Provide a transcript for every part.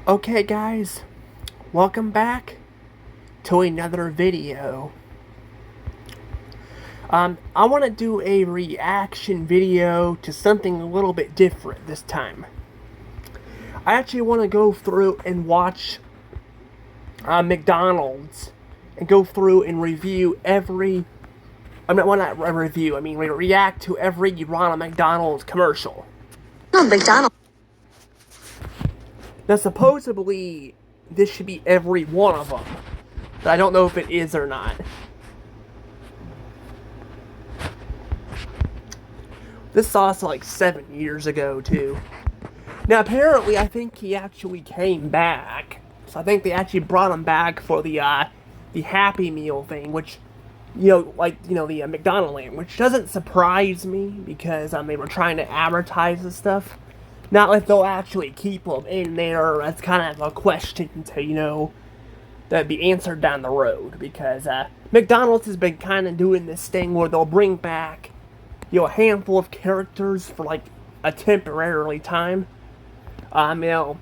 Okay guys, welcome back to another video. I want to do a reaction video to something a little bit different this time. I actually want to go through and watch McDonald's and go through and review every, react to every Ronald McDonald's commercial. McDonald's. Now, supposedly, this should be every one of them, but I don't know if it is or not. This sauce like 7 years ago, too. Now, apparently, I think he actually came back. So I think they actually brought him back for the Happy Meal thing, which, the McDonald's land, which doesn't surprise me, because, they were trying to advertise and stuff. Not like they'll actually keep them in there. That's kind of a question to, that'd be answered down the road. Because McDonald's has been kind of doing this thing where they'll bring back, a handful of characters for like a temporary time. But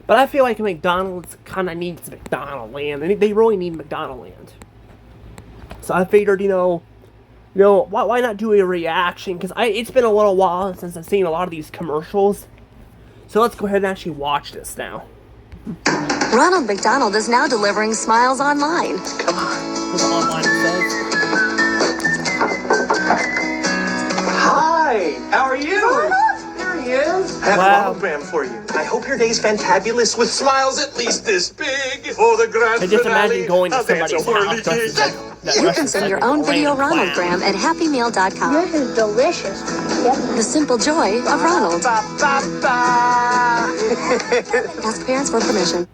I feel like McDonald's kind of needs McDonald's land. They really need McDonald's land. So I figured, why not do a reaction? Because it's been a little while since I've seen a lot of these commercials. So let's go ahead and actually watch this now. Ronald McDonald is now delivering smiles online. Come on. What's online says? Hi, how are you? Ronald? There he is. I have a hologram for you. I hope your day's fantabulous with smiles at least this big for the grand I just finale. imagine going to I'll dance somebody's a whirly house dressed gig. as You can send your own video Ronaldgram at happymeal.com. This is delicious. Yep. The simple joy of Ronald. Ba, ba, ba. Ask parents for permission.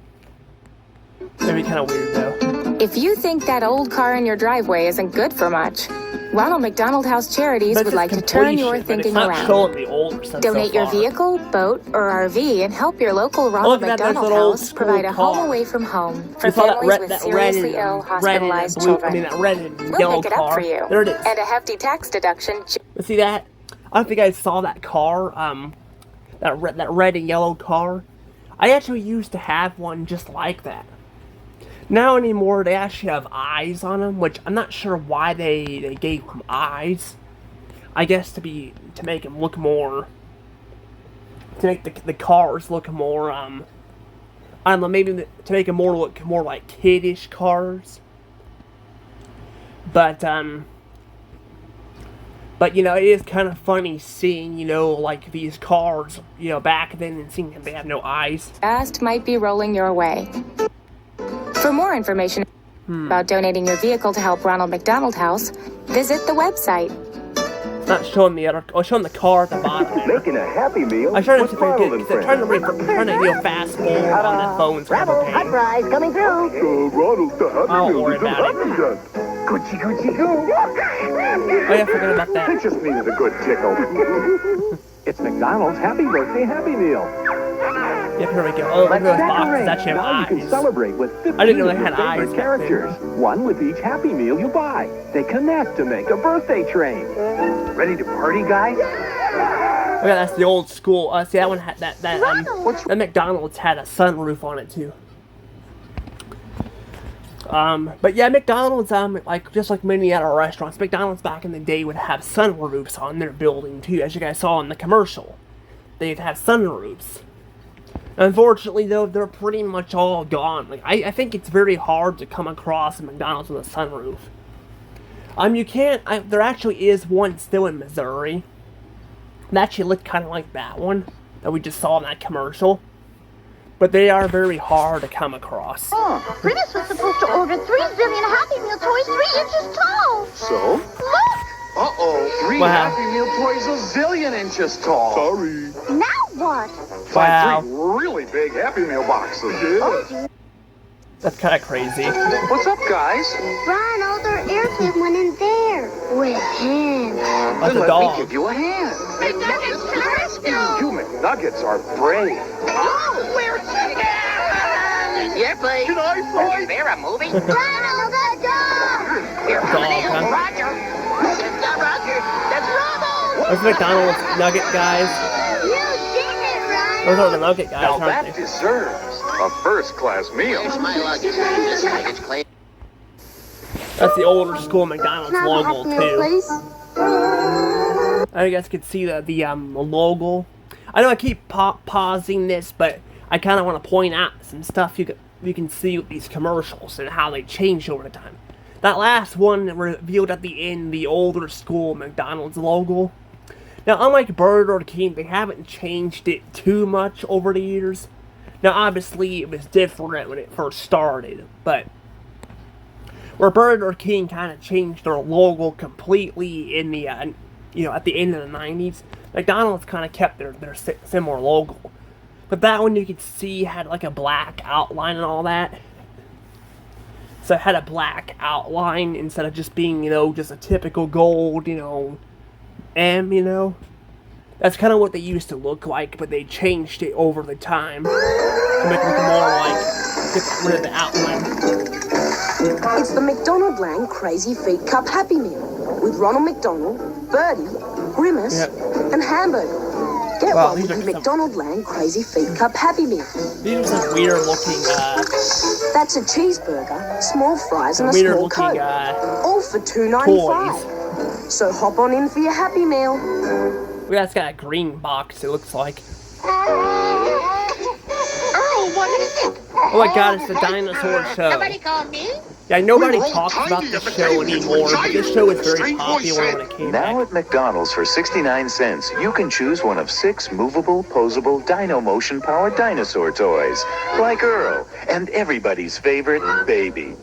That'd be kind of weird, though. If you think that old car in your driveway isn't good for much, Ronald McDonald House Charities But would it's like to turn your completion, but thinking it's not around. showing the older stuff Donate so your far. vehicle, boat, or RV and help your local Ronald look at that, McDonald that's an old House provide a school home car. away from home for You saw that families red, with that red seriously and ill, red and hospitalized blue. children. I mean, that red and We'll yellow pick it up car. for you. There it is. And a hefty tax deduction. But see that? I don't think I saw that car. That red and yellow car. I actually used to have one just like that. Now anymore, they actually have eyes on them, which I'm not sure why they gave them eyes. I guess to make them look more, to make the cars look more, I don't know, maybe to make them look more like kiddish cars. But it is kind of funny seeing, like these cars, back then and seeing that they have no eyes. Fast might be rolling your way. For more information about donating your vehicle to help Ronald McDonald House, visit the website. Not showing the other, showing the car at the bottom. Making a Happy Meal I'm trying with to Ronald and forget, trying to fast forward on the phones for Hot pain. fries coming through. Ronald, the Happy Don't Meal worry is about it. Happy Done. Coochie coochie goo. Oh yeah, I forgot about that. It just needed a good tickle. It's McDonald's Happy Birthday Happy Meal. Yep, here we go. Oh, look at Let's those boxes decorate. actually have Now you can eyes. celebrate with 15 I didn't know they of your had favorite eyes back characters. One with each Happy Meal you buy. They connect to make a birthday train. Ready to party, guys? Look at that's the old school. See that one had that McDonald's had a sunroof on it too. But yeah, McDonald's just like many other restaurants, McDonald's back in the day would have sunroofs on their building too, as you guys saw in the commercial. They'd have sunroofs. Unfortunately, though, they're pretty much all gone. Like I think it's very hard to come across a McDonald's with a sunroof. You can't. There actually is one still in Missouri. It actually looked kind of like that one that we just saw in that commercial. But they are very hard to come across. Primus was supposed to order 3 zillion Happy Meal toys 3 inches tall. So? Look! Uh-oh. 3 Wow. Happy Meal toys a zillion inches tall. Sorry. Now what? Wow. Find 3 really big Happy Meal boxes. Yeah. That's kind of crazy. What's up, guys? Ronald, there is one in there. With him. That's Then a let dog. me give you a hand. McNuggets to the rescue! You McNuggets are brave. Oh, we're together! Yeah, please. Can I fight? Is there a movie? Ronald, the dog! We're coming in. Dog, huh? Roger. It's not Roger. That's Ronald. There's McDonald's nugget, guys. You did it, Ronald! Those are the nugget guys, Now aren't that they? deserves a first-class meal. Here's my luggage. This baggage claim. That's the older school McDonald's Can I have a logo Happy Meal, too. please? I know you guys can see the logo. I know I keep pausing this, but I kind of want to point out some stuff you can see with these commercials and how they change over the time. That last one revealed at the end the older school McDonald's logo. Now, unlike Burger King, they haven't changed it too much over the years. Now, obviously, it was different when it first started, but where Burger King kind of changed their logo completely in the, at the end of the 90s, McDonald's kind of kept their similar logo. But that one you could see had like a black outline and all that. So it had a black outline instead of just being, just a typical gold, M, That's kind of what they used to look like, but they changed it over the time to make it look more like, get rid of the outline. It's the McDonald Land Crazy Feet Cup Happy Meal with Ronald McDonald, Birdie, Grimace, and Hamburger. Get Wow, one these with are the McDonald Land Crazy Feet Cup Happy Meal. These are some weird looking, That's a cheeseburger, small fries, and a weird small looking, Coke. All for $2.95. So hop on in for your Happy Meal. Look, that's got a green box, it looks like. Oh, what is it? Oh my god, it's the dinosaur show. Somebody call me? Yeah, nobody talks about this show anymore, but this show is very popular when it came Now back. at McDonald's for 69 cents, you can choose one of 6 movable, posable, Dino Motion powered dinosaur toys. Like Earl and everybody's favorite, Baby.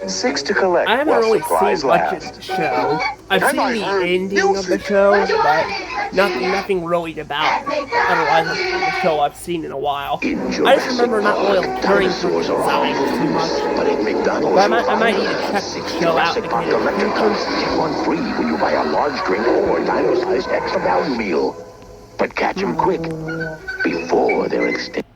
6 to collect I haven't while really supplies seen much last. of the show. I've seen the ending of the show, but nothing really about otherwise the show I've seen in a while. I just remember not really caring for the designs too much. But at McDonald's, But I might need to check the show out again in the future. Get one free when you buy a large drink or dino-sized extra value meal. But catch them quick before they're extinct.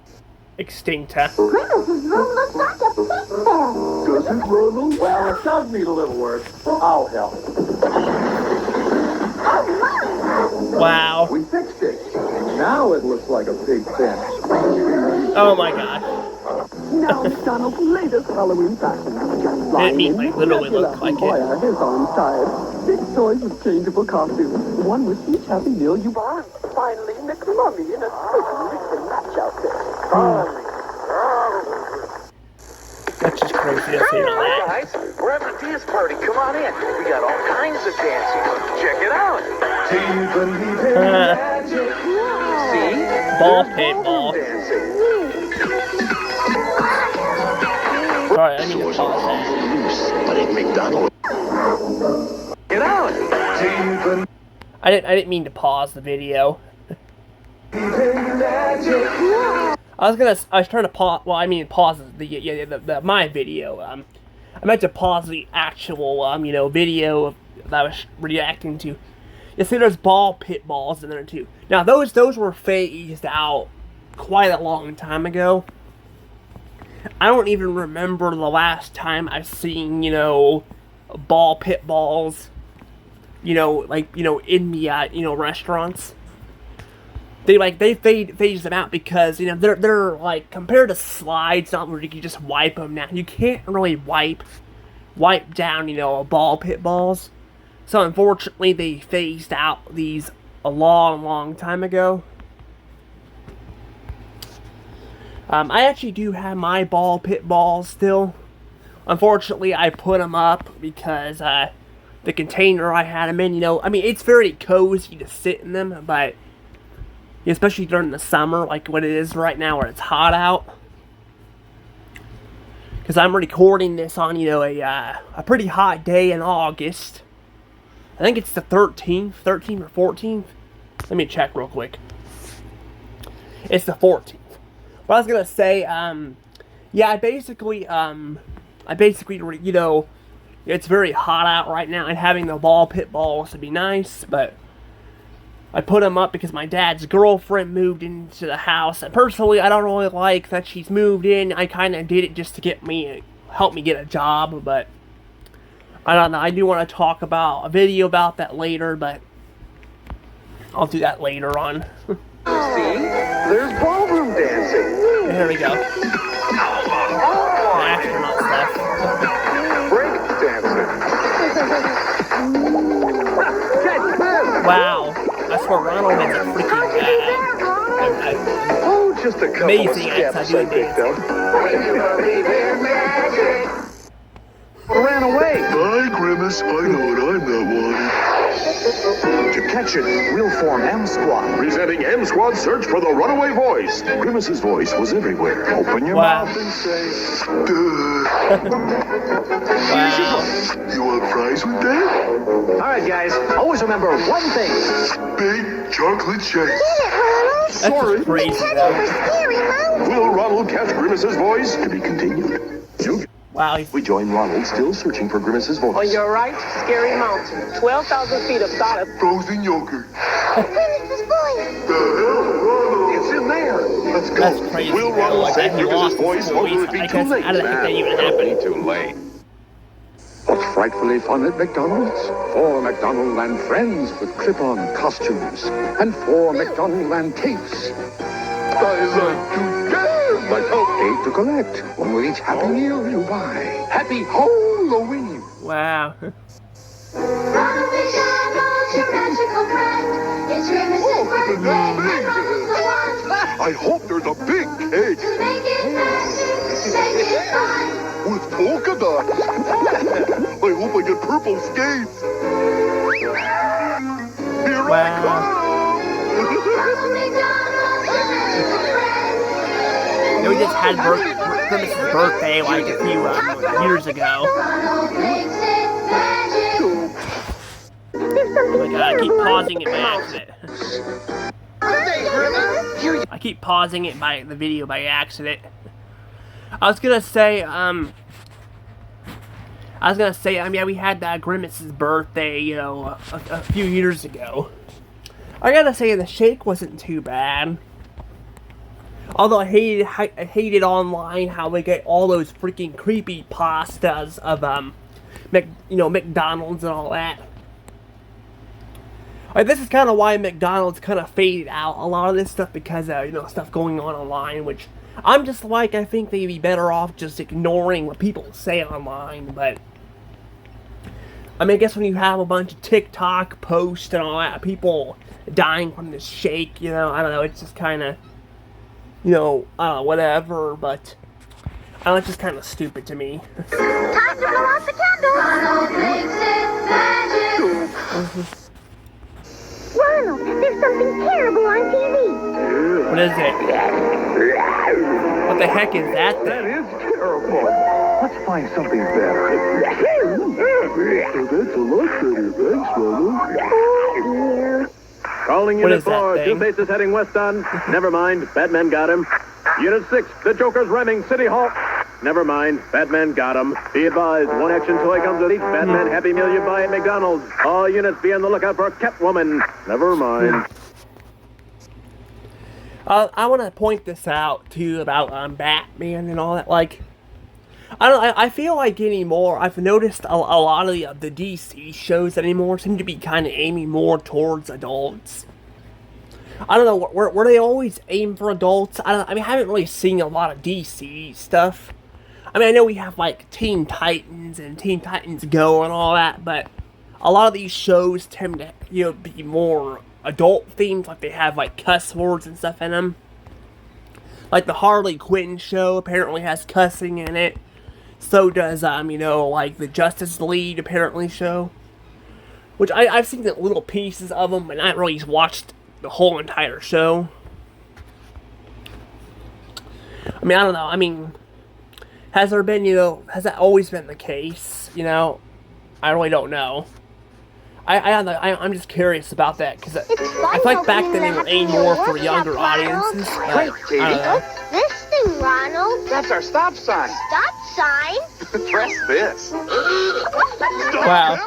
Extincta. Grimace's room looks like a pig pen. Does it, Ronald? Well, it does need a little work. I'll help. Wow. We fixed it. Now it looks like a big pen. Oh my god. Now McDonald's latest Halloween fashion. Didn't mean like literally look like it. His arms tired. 6 toys with changeable costumes. One with each Happy Meal you buy. Finally, McMummy in a quick mix and match outfit. That's just crazy to see all that. Guys, we're having a dance party. Come on in. We got all kinds of dancing. Check it out. See? Ball pit ball. Dancing. Sorry, I need to pause that. Loose, but at McDonald's. Get out. I didn't mean to pause the video. I was trying to pause. Well, I mean pause my video. I meant to pause the actual video that I was reacting to. You see, there's ball pit balls in there too. Now those were phased out quite a long time ago. I don't even remember the last time I've seen ball pit balls. In the restaurants. They phase them out because they're like compared to slides, not where you can just wipe them down. You can't really wipe down ball pit balls. So unfortunately they phased out these a long time ago. I actually do have my ball pit balls still. Unfortunately I put them up because the container I had them in, I mean it's very cozy to sit in them, but especially during the summer, like what it is right now where it's hot out. Because I'm recording this on, a pretty hot day in August. I think it's the 13th or 14th. Let me check real quick. It's the 14th. But I was gonna say, yeah, I basically, it's very hot out right now, and having the ball pit balls would be nice, but I put them up because my dad's girlfriend moved into the house, and personally, I don't really like that she's moved in. I kind of did it just to help me get a job, but I don't know. I do want to talk about a video about that later, but I'll do that later on. See? There's ballroom dancing. There we go. Astronaut stuff. Break dancing. Wow. That's where Ronald is a freaking Oh, just a couple amazing of acts I steps do I in picked dance. up. Ran away. Hi, Grimace. I know what I'm not wanted. To catch it, we'll form M Squad. Presenting M Squad Search for the Runaway Voice. Grimace's voice was everywhere. Open your Wow. mouth and say, Wow. You want fries with that? all right, guys, always remember one thing. Big chocolate shake. That's just crazy, though. Will Ronald catch Grimace's voice? To be continued. Wow. We join Ronald, still searching for Grimace's voice. On your right, Scary Mountain. 12,000 feet of solid. Frozen yogurt. Grimace's voice. It's in there. Let's go. That's crazy. Will though. Ronald Like, save he lost Grimace's voice, or will it be I too guess late? I don't think that even happened. Too late. What's frightfully fun at McDonald's? 4 McDonaldland friends with clip-on costumes. And 4 McDonaldland tapes. I like to dance. But 8 to collect. One with each Happy Meal you buy. Happy Halloween! Wow. Ronald McDonald's, your magical friend. It's Grimace's birthday, and Ronald's the one I hope there's a big cake to make it magic, make it fun. with polka dots. I hope I get purple skates. Here I come. Ronald McDonald's, your magical friend. Yeah, we just had Grimace's birthday like a few years ago. Ronald makes it magic. Oh my god, I keep pausing it by accident. I keep pausing it by the video by accident. I was gonna say, I mean, we had Grimace's birthday, you know, a few years ago. I gotta say, the shake wasn't too bad. Although I hated online how they get all those freaking creepy pastas of, McDonald's and all that. This is kind of why McDonald's kind of faded out a lot of this stuff because of, stuff going on online, which I'm just like, I think they'd be better off just ignoring what people say online, but I mean, I guess when you have a bunch of TikTok posts and all that, people dying from this shake, I don't know, it's just kind of, whatever, but it's just kind of stupid to me. Time to blow out the candles. Ronald makes it magic. Ronald, there's something terrible on TV. What is it? What the heck is that That thing? is terrible. Let's find something better. That's a lot better. Thanks, Ronald. Calling What Unit is that 4, thing? Two-Faces heading west on. Never mind, Batman got him. Unit 6, the Joker's ramming City Hall. Never mind, Batman got him. Be advised, one action toy comes with each Batman Happy Meal you buy at McDonald's. All units be on the lookout for Catwoman. Never mind. I want to point this out too about Batman and all that. Like, I feel like anymore. I've noticed a lot of the DC shows anymore seem to be kind of aiming more towards adults. I don't know, were they always aimed for adults? I haven't really seen a lot of DC stuff. I mean, I know we have like Teen Titans and Teen Titans Go and all that, but a lot of these shows tend to be more adult themed, like they have like cuss words and stuff in them. Like the Harley Quinn show apparently has cussing in it. So does like the Justice League apparently show, which I've seen the little pieces of them, but not really watched the whole entire show. I mean, I don't know. I mean, has there been, has that always been the case? I really don't know. I'm just curious about that, because I feel like back then they were aimed more for younger audiences. Wait, Katie. What's this thing, Ronald? That's our stop sign. Stop sign? Press this. Wow.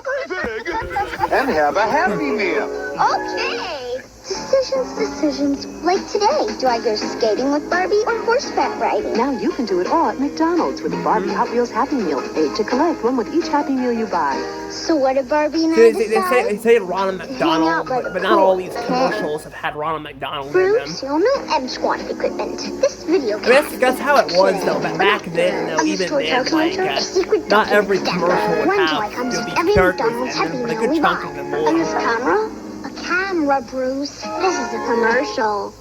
And have a Happy Meal. Okay. So Decisions. Like today, do I go skating with Barbie or horseback riding? Now you can do it all at McDonald's with the Barbie Hot Wheels Happy Meal. 8 to collect, one with each Happy Meal you buy. So what did Barbie and I They say Ronald McDonald, but not all these commercials have had Ronald McDonald in them. Bruce, you'll know M Squad equipment. This video That's how it was though. But back then, though, even then, like not every commercial would have these characters in them, but a good chunk of them And would. this camera? A camera, Bruce. This is a commercial.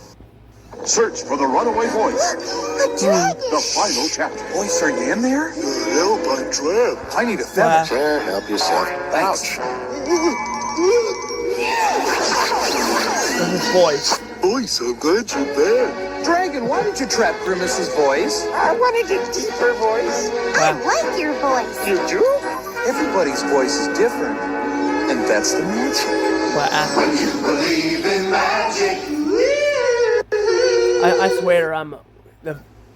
Search for the runaway voice. The final chapter. Voice, are you in there? Help, I'm trapped. I need a feather. Sure, help yourself. Thanks. This is voice. Voice, I'm glad you're there. Dragon, why did you trap Grimace's voice? I wanted a deeper voice. I like your voice. You do? Everybody's voice is different. And that's the magic. When you believe in magic. I swear,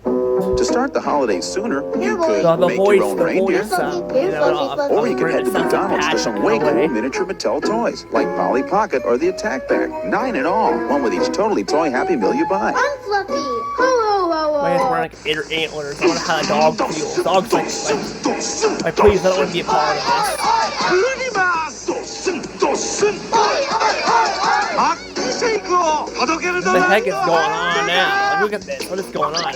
To start the holidays sooner, you could the make voice, your own reindeer. Or you could head to McDonald's for some way cool miniature Mattel toys, like Polly Pocket or the Attack Bear. 9 in all, one with each totally toy Happy Meal you buy. I'm Fluffy. Ho. My hands wearing like antlers. I wonder how a dog feels. Dogs like please, I don't want to be a part of this. What the heck is going on now? Like, look at this. What is going on?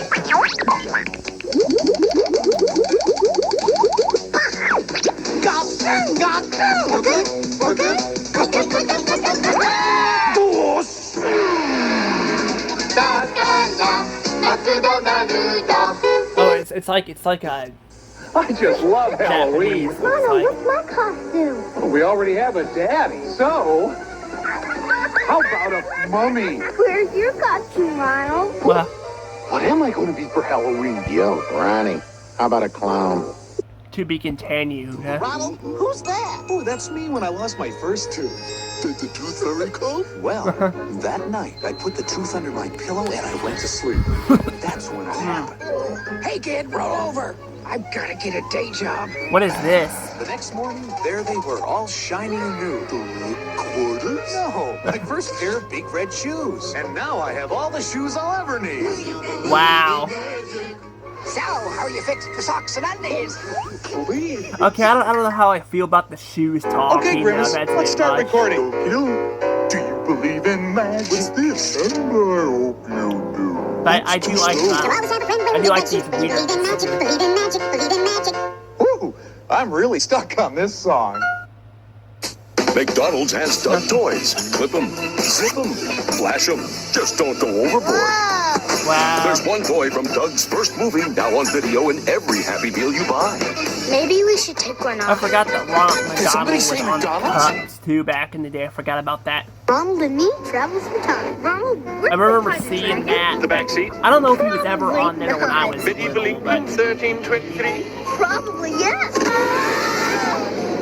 Oh, it's like a. I just love Halloween. Ronald, what's my costume? We already have a daddy, so how about a mummy? Where's your costume, Ronald? Well, What am I going to be for Halloween? Yo, Ronnie, how about a clown? to be continued. Huh? Ronald, who's that? Oh, that's me when I lost my first tooth. Did the tooth fairy come? Well, that night, I put the tooth under my pillow and I went to sleep. That's when it happened. Hey, kid, roll over. I've got to get a day job. What is this? The next morning, there they were, all shiny and new. Quarters? No, my first pair of big red shoes. And now I have all the shoes I'll ever need. Wow. So, how are you fixing the socks and undies? Okay, I don't know how I feel about the shoes talking. Okay, Grimace, let's start recording. Do you believe in magic? What's this? And I hope you do. But I do like these weird. Ooh, I'm really stuck on this song. McDonald's has Doug toys. Clip them, zip them, flash them. Just don't go overboard. Wow. There's one toy from Doug's first movie now on video in every Happy Meal you buy. Maybe we should take one I off. forgot that Ronald McDonald was say on the McDonald's? cups too back in the day. I forgot about that. Ronald and me travels through time. Ronald, I remember seeing that. The back seat? I don't know if he was ever on there when I was Medievally little, but 1323. Probably yes.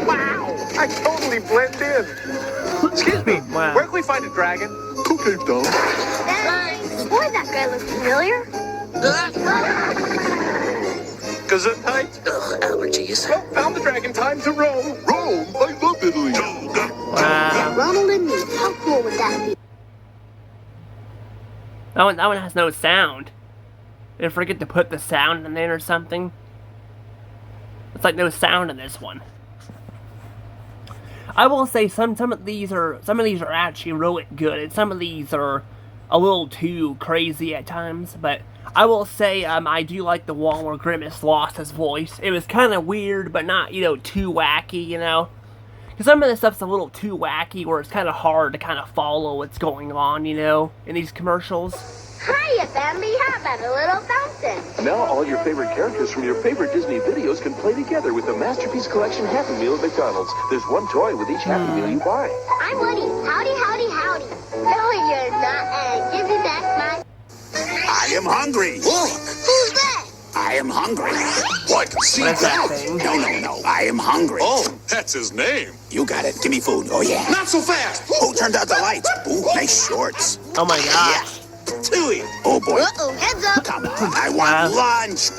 Wow, I totally blend in. Excuse me, Wow. where can we find a dragon? Okay, Doug. Boy, that guy looks familiar. Gesundheit? Allergies. Oh, found the dragon. Time to roll. Rome, I love Italy. wow. Ronald and me, how cool would that be? That one has no sound. Did I forget to put the sound in there or something? It's like no sound in this one. I will say some of these are actually really good, and some of these are a little too crazy at times. But I will say I do like the one where Grimace lost his voice. It was kind of weird, but not too wacky, Because some of this stuff's a little too wacky, where it's kind of hard to kind of follow what's going on, in these commercials. Hiya, Bambi. How about a little fountain? Now all your favorite characters from your favorite Disney videos can play together with the Masterpiece Collection Happy Meal at McDonald's. There's one toy with each Happy Meal you buy. I'm Woody. Howdy, howdy, howdy. No, you're not. Give me back my... I am hungry. Look. Who's that? I am hungry. Well, I can see What is that thing? No. I am hungry. Oh, that's his name. You got it. Give me food. Oh, yeah. Not so fast. Who turned out the lights? Ooh, nice shorts. Oh my gosh. Tui. Oh, boy. Uh-oh, heads up. Come on. I want lunch.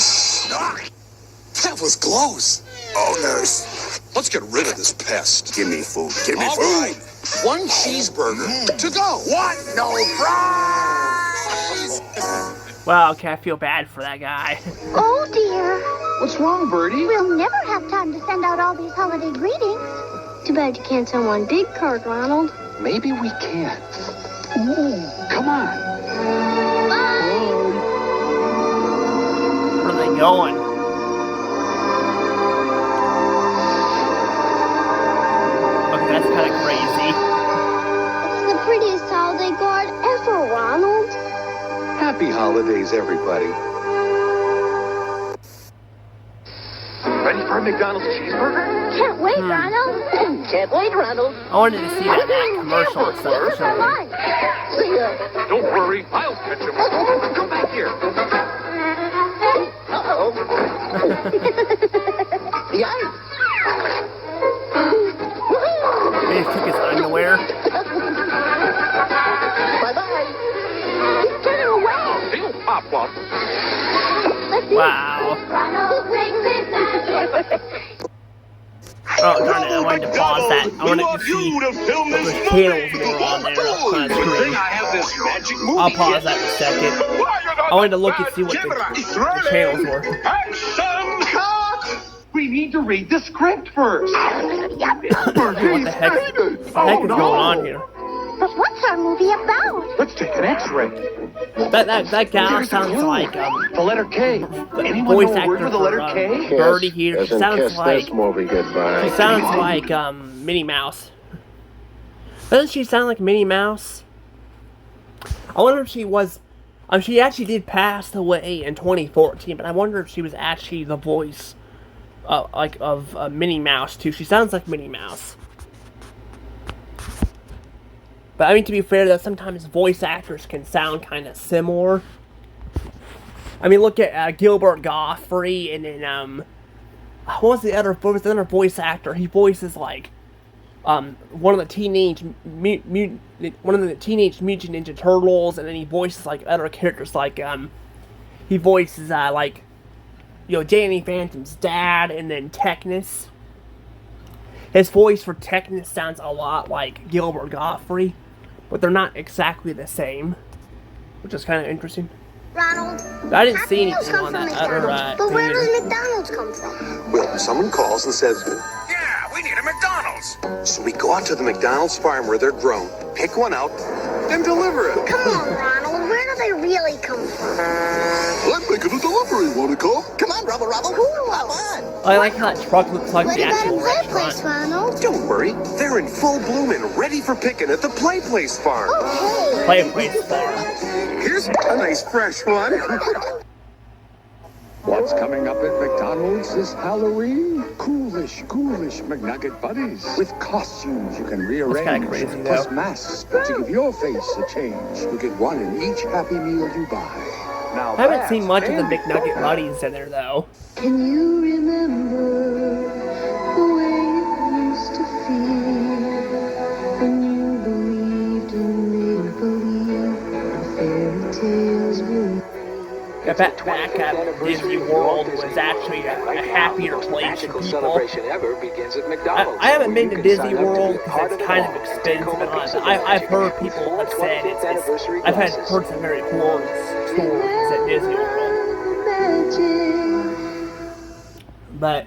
That was close. Oh, nurse. Let's get rid of this pest. Give me food. Give me All food. right. 1 cheeseburger to go. What? No fries? Wow, okay, I feel bad for that guy. Oh dear. What's wrong, Birdie? We'll never have time to send out all these holiday greetings. Too bad you can't send one big card, Ronald. Maybe we can't. Ooh, come on. Bye. Where are they going? Okay, that's kind of crazy. It's the prettiest holiday card ever, Ronald. Happy holidays, everybody. Ready for a McDonald's cheeseburger? Can't wait, Ronald. Can't wait, Ronald. I wanted to see that commercial or something. For lunch. See ya. Don't worry, I'll catch him. Come back here. Uh-oh. Yikes. He just took his underwear. Bye-bye. He's turning away. He'll pop one. Let's see. Wow. Ronald brings it back. Oh, darn it, I wanted to pause that. I wanted to see what the channels were on there on the screen. I'll pause that in a second. I wanted to look and see what the channels were. Action! Cut! We need to read the script first. What the heck is going on here? But what's our movie about? Let's take an X-ray. That guy sounds like The letter K. the Anyone voice know a word actor for the letter for K? Birdie here. She sounds like Minnie Mouse. Doesn't she sound like Minnie Mouse? I wonder if she was. She actually did pass away in 2014, but I wonder if she was actually the voice, of Minnie Mouse too. She sounds like Minnie Mouse. But I mean, to be fair, though, sometimes voice actors can sound kind of similar. I mean, look at Gilbert Gottfried, and then what was the other voice actor? He voices like one of the Teenage Mutant Ninja Turtles, and then he voices like other characters like he voices like Danny Phantom's dad, and then Technus. His voice for Technus sounds a lot like Gilbert Gottfried, but they're not exactly the same, which is kind of interesting. Ronald. I didn't see anything on that other But where does McDonald's come from? Well, someone calls and says, "Yeah, we need a McDonald's." So we go out to the McDonald's farm where they're grown, pick one out, and deliver it. Come on, Ronald. Where do they really come from? I'm making a delivery. Want to come? Come on, Rubble. Come on. I like how that truck looks like What the about actual a play restaurant. place, Ronald? Don't worry, they're in full bloom and ready for picking at the Play Place farm. Okay. Play Place farm. Here's a nice fresh one. What's coming up at McDonald's this Halloween? Coolish McNugget buddies with costumes you can rearrange. That's kinda crazy, plus though. masks to give your face a change. You get one in each Happy Meal you buy. Now I haven't seen much of the McNugget buddies in there though. Can you remember the way it used to feel when you believed in make-believe and fairy tales were I bet back at Disney World was actually a happier place for people. I haven't been to Disney World because it's kind of expensive, and I've heard people have said I've heard some very horror stories at Disney World. But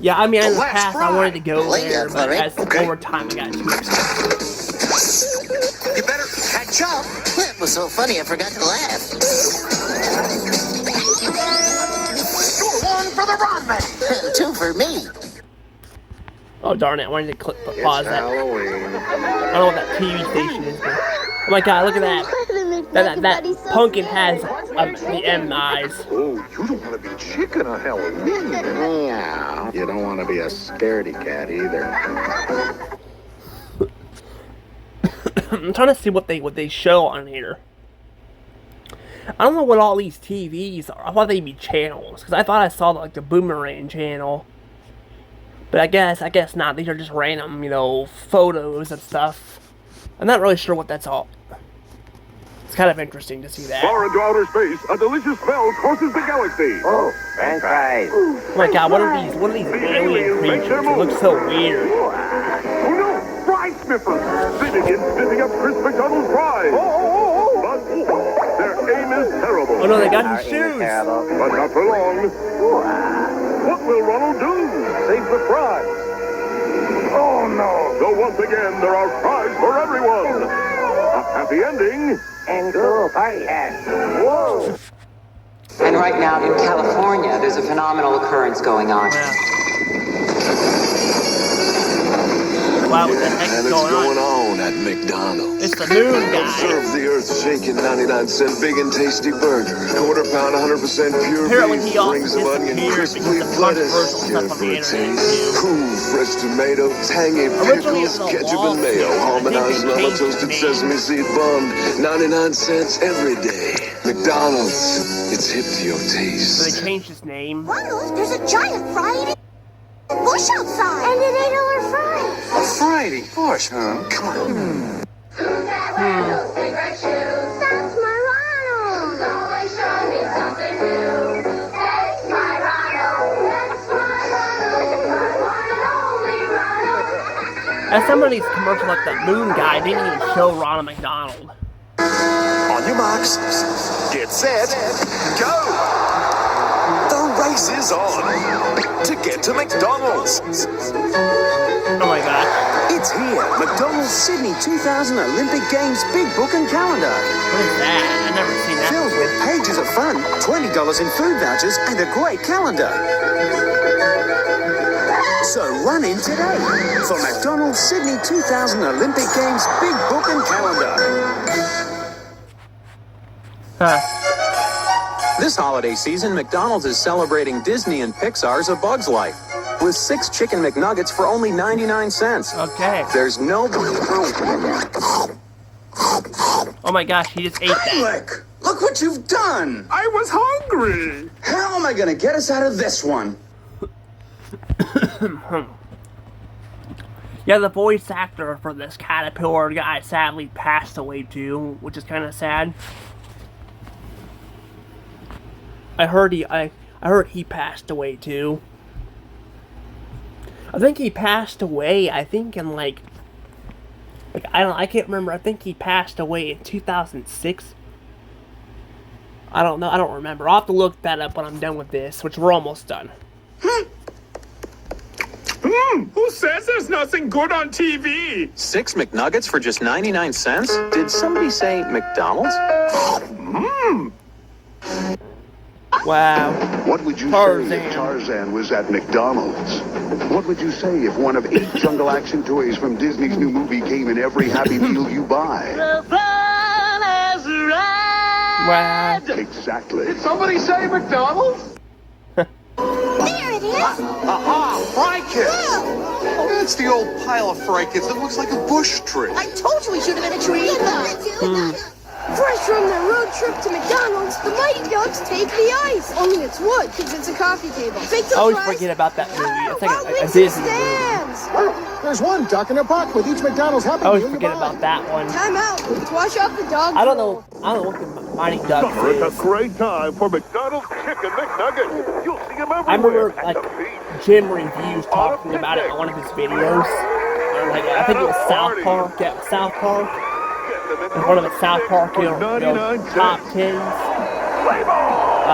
yeah, I mean, in the past I wanted to go there, but as over time I got too expensive. You better catch up. That was so funny, I forgot to laugh. Score one for the Ron Man. 2 for me. Oh darn it! I wanted to pause that. I don't know what that TV station is, but oh my god, look at that! That pumpkin has the M eyes. Oh, you don't want to be chicken on Halloween. Yeah. You don't want to be a scaredy cat either. I'm trying to see what they show on here. I don't know what all these TVs are. I thought they'd be channels, because I thought I saw like the Boomerang channel. But I guess not. These are just random, photos and stuff. I'm not really sure what that's all. It's kind of interesting to see that. Far into outer space, a delicious smell crosses the galaxy. Oh, French fries. Oh my god, what are these alien creatures? They look so weird. Oh no, fried sniffers, spitting and spitting up Chris McDonald's fries. But their aim is terrible. Oh no, they got his shoes. But not for long. What will Ronald do? Save the fries. Oh no! So once again, there are fries for everyone. A happy ending. And cool party hats. Whoa! And right now in California, there's a phenomenal occurrence going on. Wow, what the heck And is it's going on at McDonald's. It's the moon guy. Serve the earth-shaking 99-cent big and tasty burger. Quarter-pound, 100% pure Apparently beef. he also Rings of onion, crispy disappeared lettuce. because of controversial stuff on the internet. Cool, fresh tomato, tangy Originally, pickles, it was a ketchup and mayo. lawsuit. Harmonized I think they llama toasted changed the sesame seed bun. 99 cents every day. McDonald's. It's hip to your So taste. they changed his name. Ronald, there's a giant fried bush outside. And an $8 fries. A Friday bush, huh? Come on. Ronald's favorite shoes. That's my Ronald. Always show me something new. That's my Ronald. That's my Ronald. My one and only Ronald. And some of these commercials, like the moon guy, didn't even show Ronald McDonald. On your marks, get set, go! The race is on to get to McDonald's. Oh my god. It's here, McDonald's Sydney 2000 Olympic Games Big Book and Calendar. What is that? I've never seen that. Filled with pages of fun, $20 in food vouchers, and a great calendar. So run in today for McDonald's Sydney 2000 Olympic Games Big Book and Calendar. Huh. This holiday season, McDonald's is celebrating Disney and Pixar's A Bug's Life with 6 Chicken McNuggets for only 99 cents. Okay. There's no... Oh my gosh, he just ate that. Look what you've done! I was hungry. How am I gonna get us out of this one? Yeah, the voice actor for this caterpillar guy sadly passed away too, which is kind of sad. I heard he passed away too. I think he passed away. I think in I can't remember. I think he passed away in 2006. I don't know. I don't remember. I'll have to look that up when I'm done with this, which we're almost done. Who says there's nothing good on TV? 6 McNuggets for just 99 cents? Did somebody say McDonald's? Wow. What would you say if Tarzan was at McDonald's? What would you say if one of 8 jungle action toys from Disney's new movie came in every Happy Meal you buy? Wow. Exactly. Did somebody say McDonald's? There it is. Aha! Fry Kits! Oh, that's the old pile of Fry Kits that looks like a bush tree. I told you we should have been a tree. Fresh from their road trip to McDonald's, the Mighty Ducks take the ice. Only it's wood, because it's a coffee table. Fake I always forget about that movie. It's like a Disney movie. There's one duck in a puck with each McDonald's Happy I always Meal you forget buy. about that one. Time out. Let's wash off the dog. I don't know what the Mighty Ducks Summer is a is. great time for McDonald's Chicken McNuggets. You'll see them everywhere. I remember at like the beach. Jim Reviews talking about it on one of his videos. I think it was South Park. Yeah, South Park. It was one of the South Park top 10s. I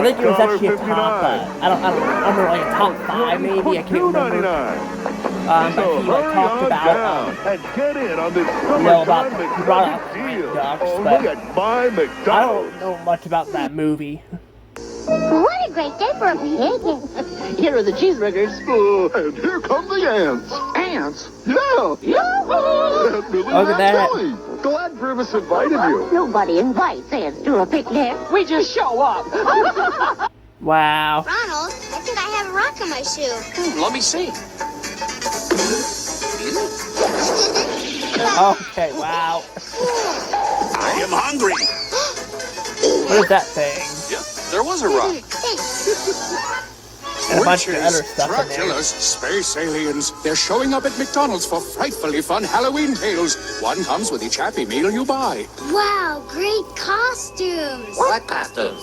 think it was actually a top. I don't remember, like a top 5 maybe. I can't remember. But he talked about he brought up Mighty Ducks, but I don't know much about that movie. What a great day for a picnic. Here are the cheeseburgers. And here come the ants. Ants? Yeah. Look at that. Glad Grimace invited you. Nobody invites ants to a picnic. We just show up. Wow. Ronald, I think I have a rock on my shoe. Let me see. Okay, wow. I am hungry. What is that thing? Yeah, there was a rock. And a bunch of other stuff in there. Dracula's space aliens. They're showing up at McDonald's for frightfully fun Halloween tales. One comes with each Happy Meal you buy. Wow, great costumes. What costumes?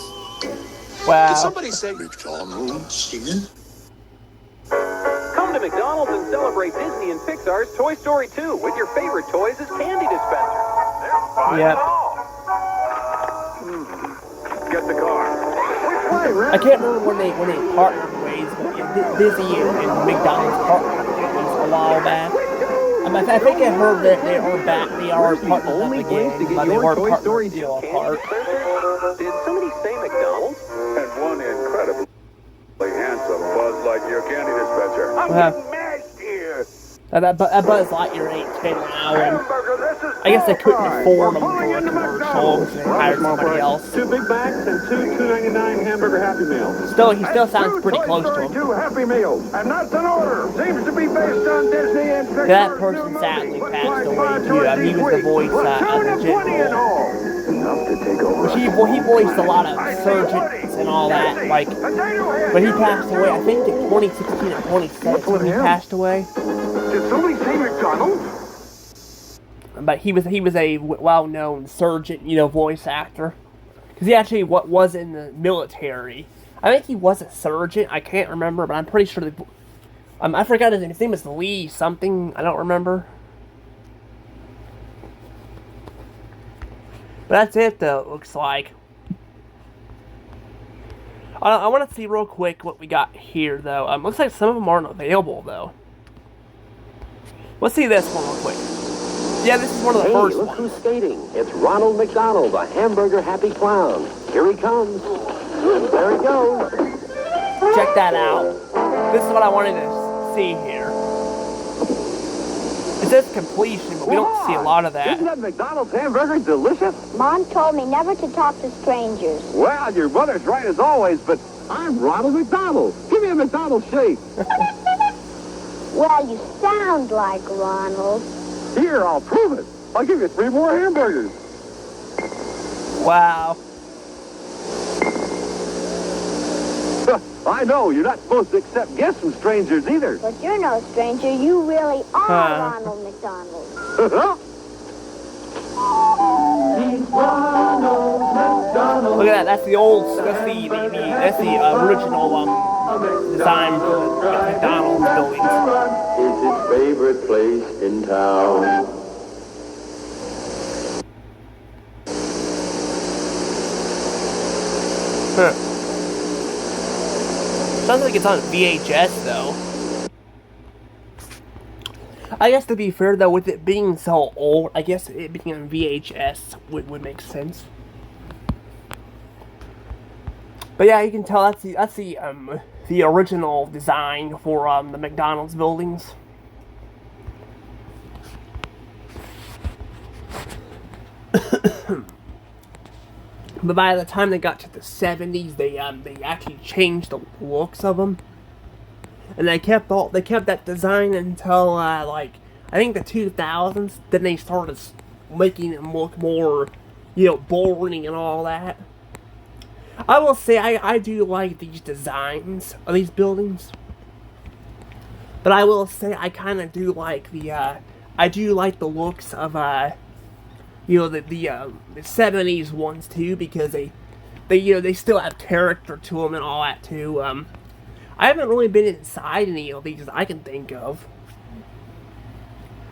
Wow. Did somebody say McDonald's? Come to to McDonald's and celebrate Disney and Pixar's Toy Story 2 with your favorite toys as candy dispensers. They're fun Yep. and all. Get the car. I can't remember when they partnered ways, but yeah, Disney and McDonald's partnered ways a while back. I think I heard that they are back. They are partnered up again, but they were partnered still apart. Did somebody say McDonald's? And one incredibly handsome Buzz Lightyear candy dispenser. I'm getting mashed here. That Buzz Lightyear ain't 10 now, and I guess they couldn't afford them for a commercial, so they hired somebody else. 2 Big Macs and 2 $2.99 hamburger Happy Meals. Still, he still sounds pretty close to him. 2 Happy Meals, and that's an order. Seems to be based on Disney and Pixar. That person sadly passed away too. He was the voice of the general. Enough to take over. He voiced a lot of surgeons and all that, like, but he passed away, I think in 2016 or 2017 he passed away. Did somebody say McDonald's? But he was a well-known surgeon, voice actor. Because he actually was in the military. I think he was a surgeon, I can't remember, but I'm pretty sure that, I forgot his name. His name was Lee something, I don't remember. But that's it, though, it looks like. I want to see real quick what we got here, though. Looks like some of them aren't available, though. Let's see this one real quick. Yeah, this is one of the first look ones. who's skating. It's Ronald McDonald, a hamburger happy clown. Here he comes. And there he goes. Check that out. This is what I wanted to see here. It says completion, but we don't see a lot of that. Isn't that McDonald's hamburger delicious? Mom told me never to talk to strangers. Well, your mother's right as always, but I'm Ronald McDonald. Give me a McDonald's shake. Well, you sound like Ronald. Here, I'll prove it. I'll give you 3 more hamburgers. Wow. I know, you're not supposed to accept gifts from strangers either. But you're no stranger. You really are Ronald McDonald. Look at that. That's the old. That's the original design for the McDonald's buildings. Is his favorite place in town. Huh. Sounds like it's on VHS though. I guess to be fair though, with it being so old, I guess it being on VHS would make sense. But yeah, you can tell that's the original design for the McDonald's buildings. But by the time they got to the 70s, they actually changed the looks of them, and they kept that design until like I think the 2000s. Then they started making them look more, boring and all that. I will say I do like these designs of these buildings, but I will say I kind of do like the looks of the 70s ones too, because they still have character to them and all that too. I haven't really been inside any of these I can think of.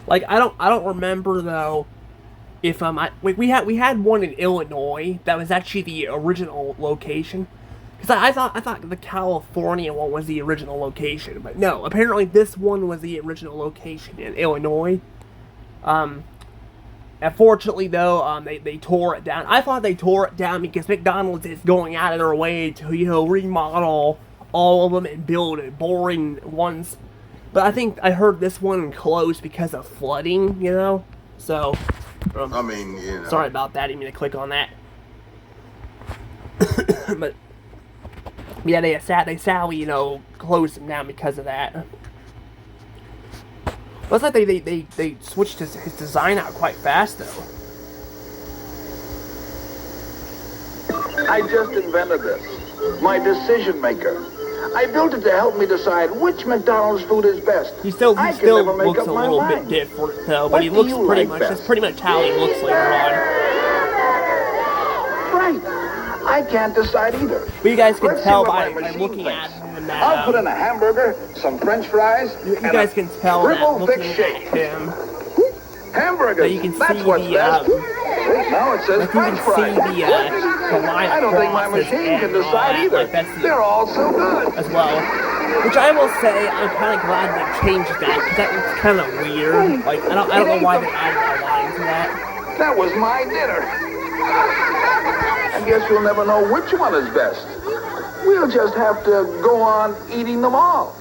Like I don't remember though if we had one in Illinois that was actually the original location, because I thought the California one was the original location, but no, apparently this one was the original location in Illinois. Unfortunately, though, they tore it down. I thought they tore it down because McDonald's is going out of their way to, remodel all of them and build boring ones. But I think I heard this one closed because of flooding, So, sorry about that. I didn't mean to click on that. But, yeah, they sadly, closed them down because of that. Looks like they switched his design out quite fast, though. I just invented this. My decision maker. I built it to help me decide which McDonald's food is best. He still looks a little bit different, though, but he looks that's pretty much how he looks later on. Right. I can't decide either. But you guys can Let's see tell what by my machine looking thinks. at him I'll put that in a hamburger, some French fries, you and guys a can tell that triple thick looking shake. at him Hamburgers. that you can That's see what's the best. Wait, now it says like you French can see fries. the line I don't think my across his machine head can and all decide that. either. Like, that's the, They're all so good. as well. Which I will say, I'm kind of glad they changed that, because that was kind of weird. Like, I don't know why they added a line to that. That was my dinner. I guess we'll never know which one is best. We'll just have to go on eating them all.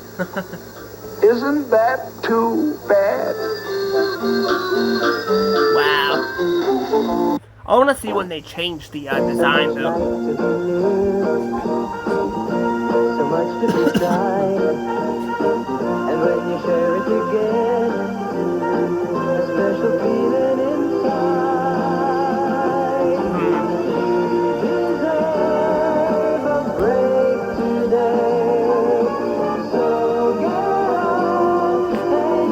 Isn't that too bad? Wow. I want to see when they change the design, though. So much to decide, and when you share it together, a special feeling inside. You deserve a break today, so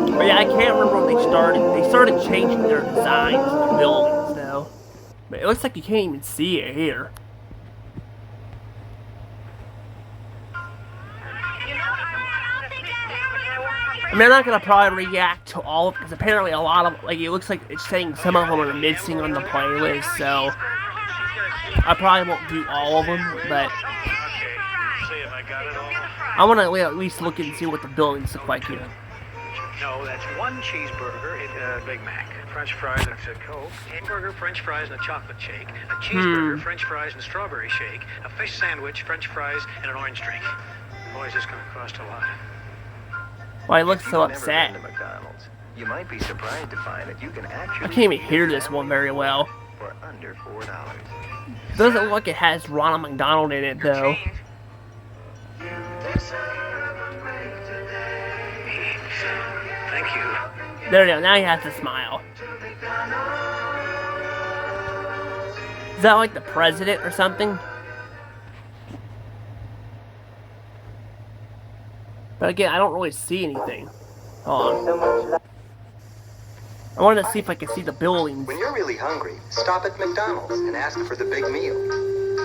get But yeah, I can't remember when they started. They started changing their designs of the buildings, though. But it looks like you can't even see it here. I mean, I'm not gonna probably react to all of, because apparently a lot of, like, it looks like it's saying some of them are missing on the playlist, so I probably won't do all of them, but I want to at least look and see what the buildings look like here. No, that's one cheeseburger, Big Mac, French fries and a Coke, hamburger, French fries and a chocolate shake, a cheeseburger, French fries and a strawberry shake, a fish sandwich, French fries, and an orange drink. Boy, is this going to cost a lot. Why he looks so upset. Never been to McDonald's. You might be surprised to find that you can actually I can't even hear this one very well. for under $4. It doesn't look like it has Ronald McDonald in it, though. Thank you. There we go, now he has to smile. Is that like the president or something? But again, I don't really see anything. Hold on. I wanted to see if I could see the buildings. When you're really hungry, stop at McDonald's and ask for the big meal.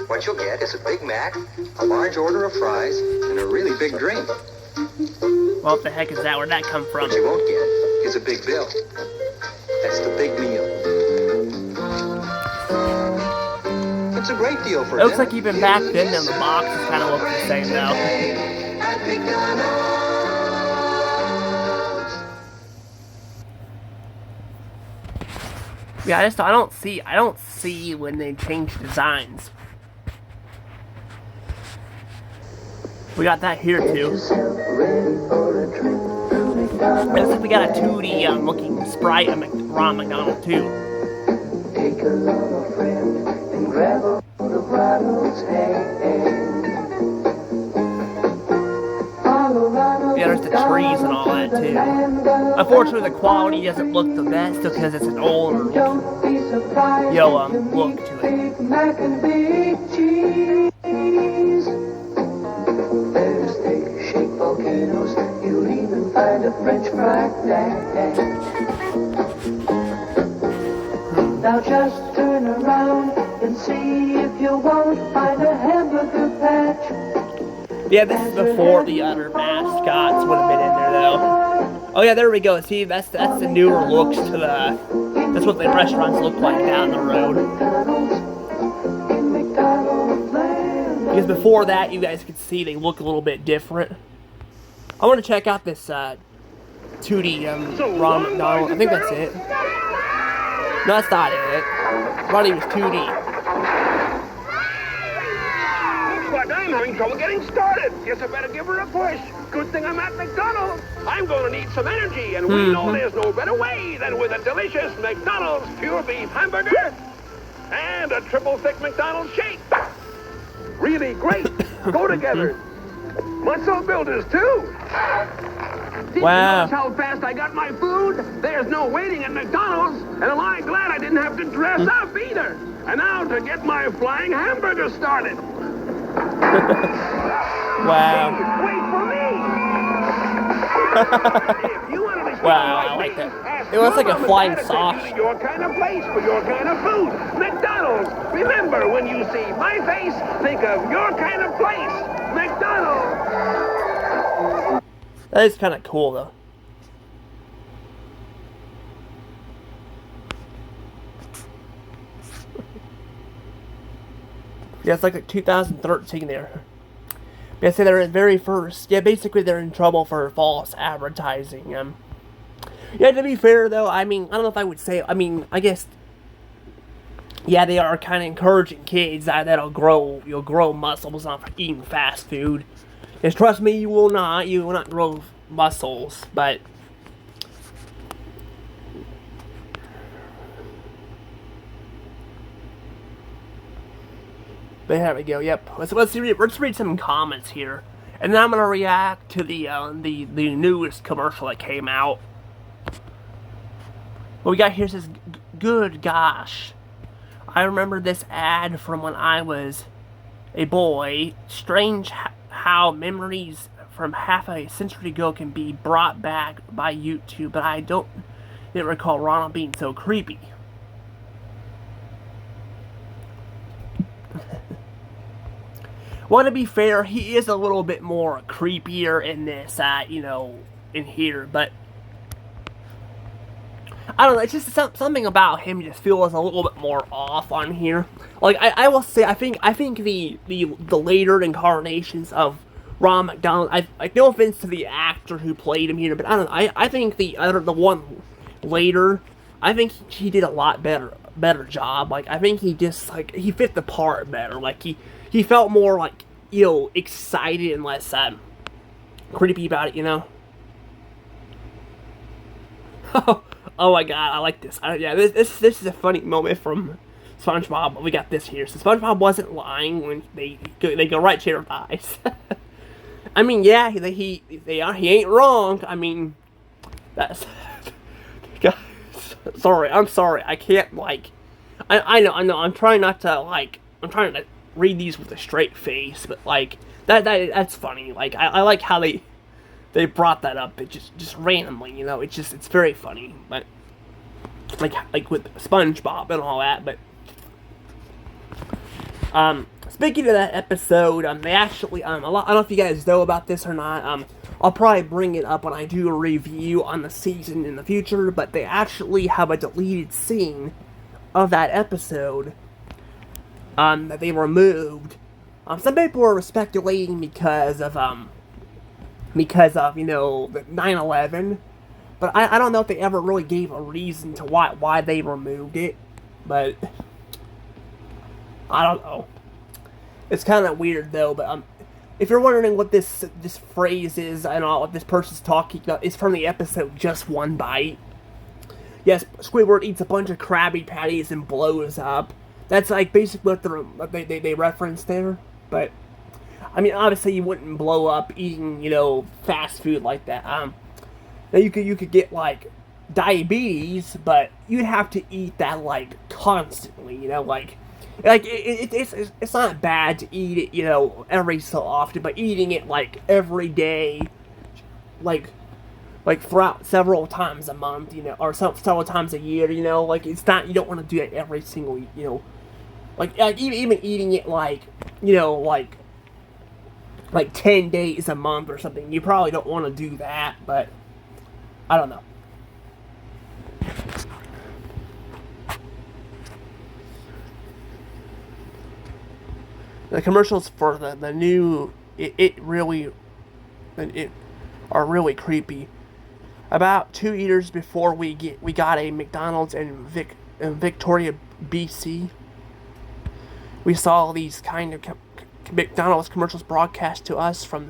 What you'll get is a Big Mac, a large order of fries, and a really big drink. Well, what the heck is that? Where'd that come from? What you won't get is a big bill. That's the big meal. It's a great deal for It looks like even back then, the boxes kind of look the same now. Yeah, I don't see when they change designs. We got that here too. It looks like we got a 2D looking sprite of Ronald McDonald too. Take along a friend and grab hold of Ronald's hand. Yeah, there's the trees and all that too. Unfortunately, the quality doesn't look the best because it's an older look to it. Mac and big cheese. There's thick shake volcanoes. You'll even find a French fry stand. Now just turn around and see if you won't find a hamburger patch. Yeah, this is before the other mascots would have been in there, though. Oh yeah, there we go. See, that's the newer looks to the. That's what the restaurants look like down the road. Because before that, you guys could see they look a little bit different. I want to check out this 2D Ronald McDonald. I think that's it. No, that's not it. I thought he was 2D. But I'm having trouble getting started. Guess I better give her a push. Good thing I'm at McDonald's. I'm going to need some energy, and we know there's no better way than with a delicious McDonald's pure beef hamburger and a triple thick McDonald's shake. Really great. Go together. Muscle builders, too. Did you notice how fast I got my food? There's no waiting at McDonald's, and am I glad I didn't have to dress up either. And now to get my flying hamburger started. Wow. Wait for me! If you wanted to Wow, I like that. It looks like a flying saucer. Your kind of place for your kind of food. McDonald's. Remember, when you see my face, think of your kind of place. McDonald's. That is kind of cool, though. Yeah, it's like 2013 there. Yeah, so they're at very first. Yeah, basically they're in trouble for false advertising. Yeah, to be fair though, I mean, I don't know if I would say. I mean, I guess. Yeah, they are kind of encouraging kids that'll grow. You'll grow muscles off eating fast food. Just trust me, you will not. You will not grow muscles, but. There we go. Yep. Let's read some comments here, and then I'm gonna react to the newest commercial that came out. What we got here says, "Good gosh, I remember this ad from when I was a boy. Strange how memories from half a century ago can be brought back by YouTube, but I didn't recall Ronald being so creepy." Well, to be fair, he is a little bit more creepier in this, in here, but I don't know, it's just something about him just feels a little bit more off on here. Like, I will say, I think the later incarnations of Ronald McDonald, no offense to the actor who played him here, but I don't know, I think the one later, I think he did a lot better job. Like, I think he just, like, he fit the part better. Like, he felt more, like, excited and less creepy about it, Oh my god, I like this. Yeah, this is a funny moment from SpongeBob. We got this here. So SpongeBob wasn't lying when they go right to your eyes. I mean, yeah, he ain't wrong. I mean, that's. God, sorry, I'm sorry. I can't, like. I know. I'm trying not to, like. I'm trying to read these with a straight face, but, like, that's funny. Like, I like how they brought that up. It just randomly, it's very funny. But like with SpongeBob and all that. But speaking of that episode, they actually I don't know if you guys know about this or not. I'll probably bring it up when I do a review on the season in the future. But they actually have a deleted scene of that episode that they removed. Some people are speculating because of the 9/11, but I don't know if they ever really gave a reason to why they removed it, but I don't know. It's kind of weird though, but if you're wondering what this phrase is and all what this person's talking about, it's from the episode Just One Bite. Yes, Squidward eats a bunch of Krabby Patties and blows up. That's like basically what they reference there, but I mean, obviously you wouldn't blow up eating, fast food like that. Now you could get like diabetes, but you'd have to eat that like constantly, it's not bad to eat it, every so often, but eating it like every day, like throughout several times a month, or several times a year, it's not, you don't want to do it every single, like even eating it like 10 days a month or something. You probably don't want to do that, but I don't know. The commercials for the new it are really creepy. About 2 years before we got a McDonald's in Victoria, BC, we saw these kind of McDonald's commercials broadcast to us from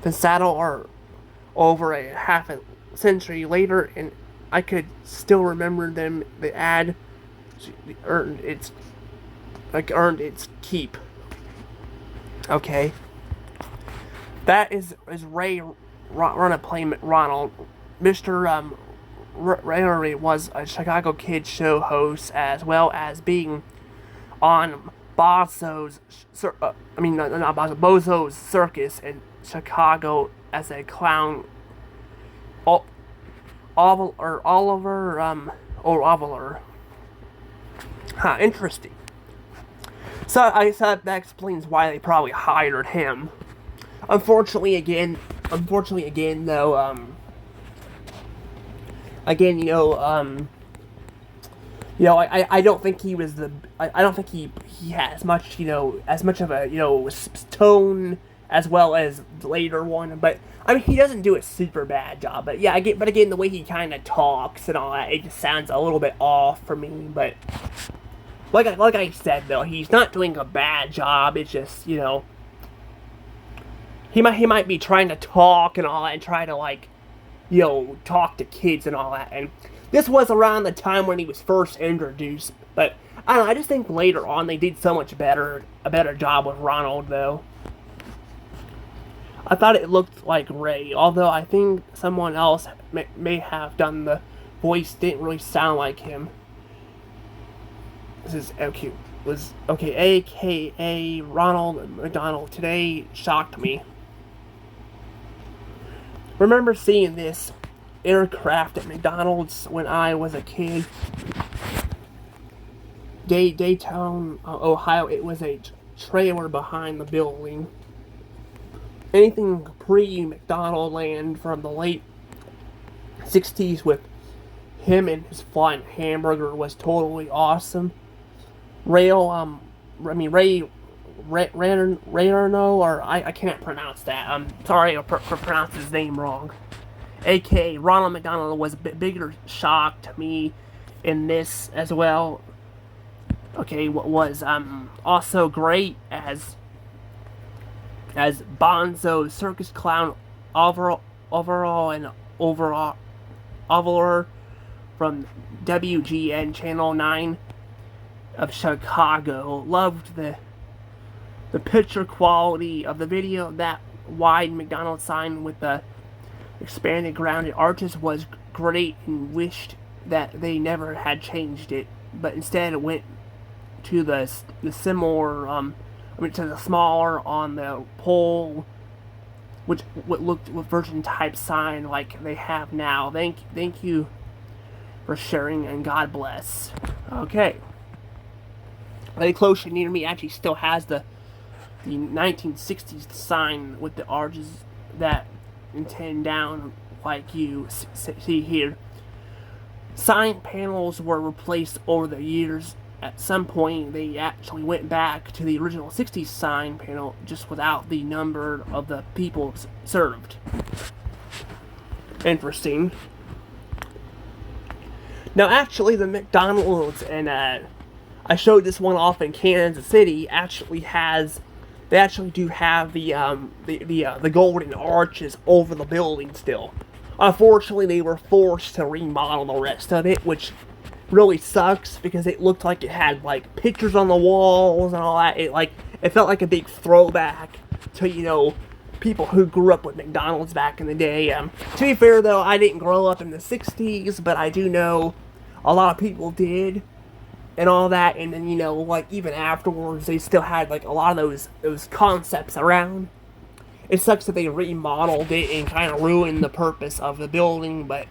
the saddle or over a half a century later, and I could still remember them. The ad earned its keep. Okay, that is Ray Ronald playing Ronald. Mr. Ray was a Chicago Kids show host as well as being on Bozo's Circus in Chicago as a clown Oliver. Huh, interesting. So I thought that explains why they probably hired him. Unfortunately again though, again, I don't think he was I don't think he had as much of a, tone as well as the later one, but I mean, he doesn't do a super bad job, but yeah, again, the way he kind of talks and all that, it just sounds a little bit off for me, but like I said, though, he's not doing a bad job, it's just, he might be trying to talk and all that, and try to, like, talk to kids and all that, and this was around the time when he was first introduced, but I don't know, I just think later on they did so much a better job with Ronald, though. I thought it looked like Ray, although I think someone else may have done the voice, didn't really sound like him. This is AKA Ronald McDonald. Today shocked me. Remember seeing this aircraft at McDonald's when I was a kid. Dayton, Ohio. It was a trailer behind the building. Anything pre-McDonald land from the late 60s with him and his flying hamburger was totally awesome. Ray Rano, or I can't pronounce that. I'm sorry if I pronounced his name wrong. A.K.A. Ronald McDonald was a bit bigger shock to me in this as well. Okay, what was also great as Bonzo circus clown overall from WGN Channel 9 of Chicago. Loved the picture quality of the video. That wide McDonald's sign with the expanded grounded arches was great, and wished that they never had changed it, but instead it went to the similar to the smaller on the pole, which looked with version type sign like they have now. Thank you for sharing, and God bless. Okay. Lady close near me actually still has the 1960s sign with the arches that intend down like you see here. Sign panels were replaced over the years. At some point, they actually went back to the original 60s sign panel, just without the number of the people served. Interesting. Now, actually, the McDonald's, and I showed this one off in Kansas City, they actually do have the golden arches over the building still. Unfortunately, they were forced to remodel the rest of it, which really sucks, because it looked like it had like pictures on the walls and all that. It felt like a big throwback to people who grew up with McDonald's back in the day. To be fair though, I didn't grow up in the 60s, but I do know a lot of people did and all that, and then even afterwards they still had like a lot of those concepts around. It sucks that they remodeled it and kind of ruined the purpose of the building, but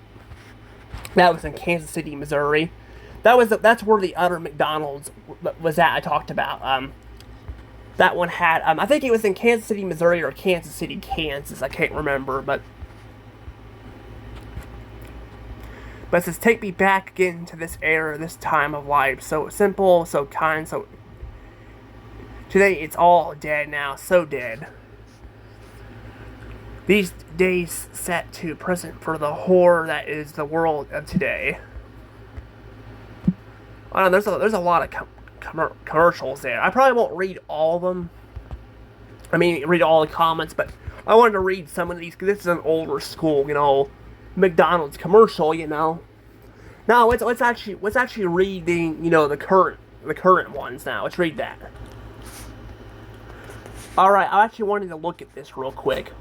that was in Kansas City, Missouri. That's where the other McDonald's was at I talked about. That one had, I think it was in Kansas City, Missouri, or Kansas City, Kansas. I can't remember, but it says, take me back again to this era, this time of life. So simple, so kind, so... Today, it's all dead now, so dead. These days set to present for the horror that is the world of today. I don't know, there's a lot of commercials there. I probably won't read all of them. I mean, read all the comments, but I wanted to read some of these, because this is an older school, McDonald's commercial, Now, let's actually read the current ones now. Let's read that. Alright, I actually wanted to look at this real quick.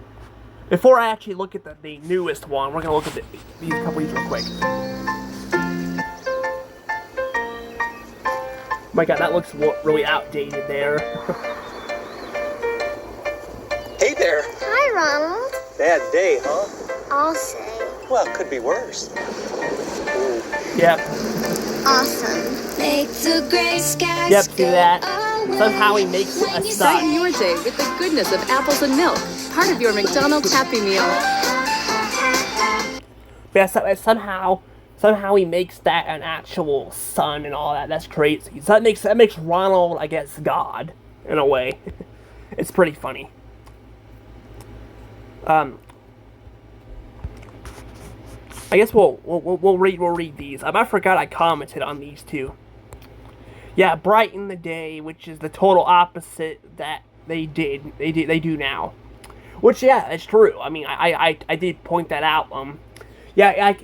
Before I actually look at the newest one, we're going to look at these couple of these real quick. My god, that looks really outdated there. Hey there. Hi, Ronald. Bad day, huh? I'll say. Well, it could be worse. Yep. Awesome. Makes a gray sky. Yep, see that? Somehow he makes it a sun. Brighten your day with the goodness of apples and milk. Part of your McDonald's Happy Meal. Yeah, somehow he makes that an actual sun and all that. That's crazy. So that makes Ronald, I guess, God in a way. It's pretty funny. I guess we'll read these. I forgot I commented on these two. Yeah, brighten the day, which is the total opposite that they do now. Which, yeah, it's true. I mean, I did point that out. Yeah,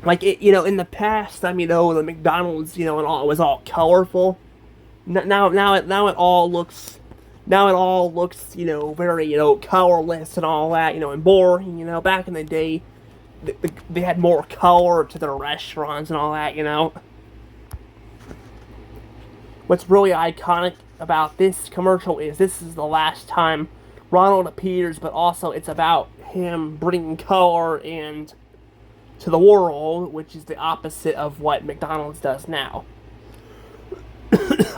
in the past, the McDonald's, and all, it was all colorful. Now it all looks, very, colorless and all that, and boring. Back in the day, they had more color to their restaurants and all that. What's really iconic about this commercial is this is the last time Ronald appears, but also it's about him bringing color and to the world, which is the opposite of what McDonald's does now.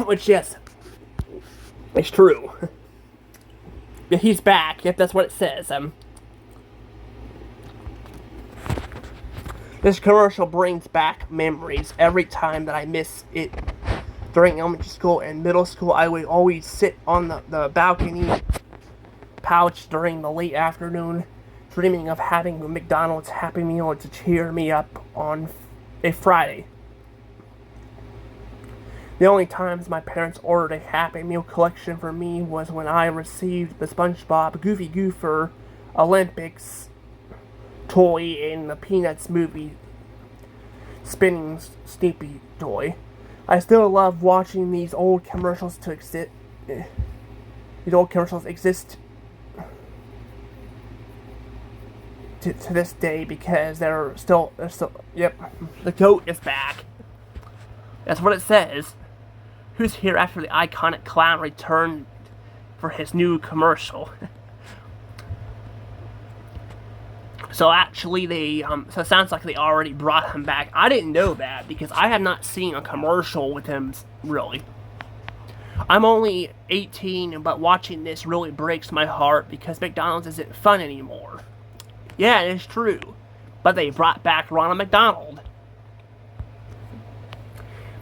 Which, yes, it's true. Yeah, he's back. Yep, that's what it says. This commercial brings back memories. Every time that I miss it during elementary school and middle school, I would always sit on the balcony pouch during the late afternoon, dreaming of having a McDonald's Happy Meal to cheer me up on a Friday. The only times my parents ordered a Happy Meal collection for me was when I received the SpongeBob Goofy Goofer Olympics toy in the Peanuts movie Spinning Snoopy toy. I still love watching these old commercials exist to this day because they're still, yep, the goat is back. That's what it says. Who's here after the iconic clown returned for his new commercial? So actually so it sounds like they already brought him back. I didn't know that because I have not seen a commercial with him, really. I'm only 18, but watching this really breaks my heart because McDonald's isn't fun anymore. Yeah, it is true. But they brought back Ronald McDonald.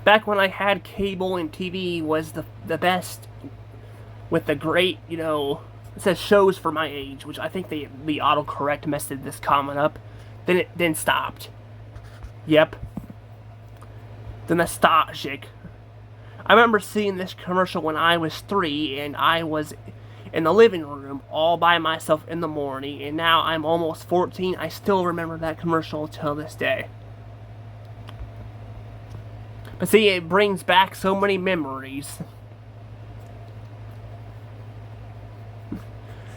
Back when I had cable and TV was the best with the great, it says shows for my age, which I think the autocorrect messed this comment up. Then it then stopped. Yep. The nostalgic. I remember seeing this commercial when I was 3 and I was in the living room all by myself in the morning, and now I'm almost 14. I still remember that commercial till this day. But see, it brings back so many memories.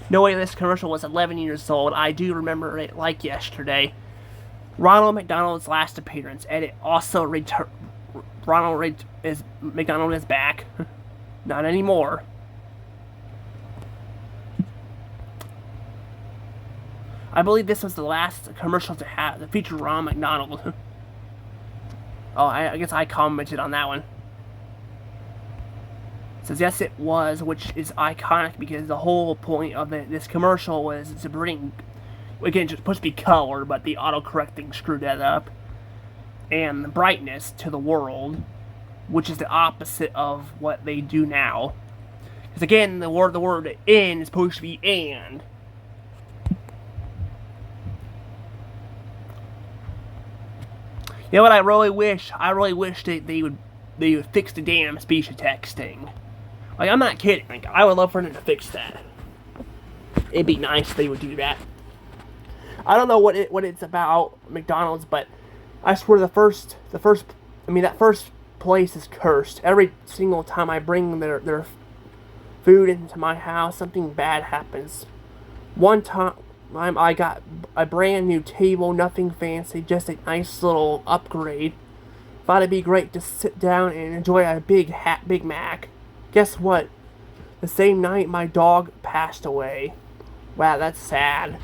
Knowing this commercial was 11 years old, I do remember it like yesterday. Ronald McDonald's last appearance, and it also McDonald is back. Not anymore. I believe this was the last commercial to feature Ronald McDonald. Oh, I guess I commented on that one. It says, yes, it was, which is iconic because the whole point of this commercial was to bring, again, it's supposed to be color, but the autocorrect thing screwed that up, and brightness to the world, which is the opposite of what they do now. Because again, the word in is supposed to be and. You know what I really wish that they would fix the damn speech to text thing. Like, I'm not kidding. Like, I would love for them to fix that. It'd be nice if they would do that. I don't know what it's about McDonald's, but I swear that first place is cursed. Every single time I bring their food into my house, something bad happens. One time I got a brand new table, nothing fancy, just a nice little upgrade. Thought it'd be great to sit down and enjoy a Big Mac. Guess what? The same night my dog passed away. Wow, that's sad.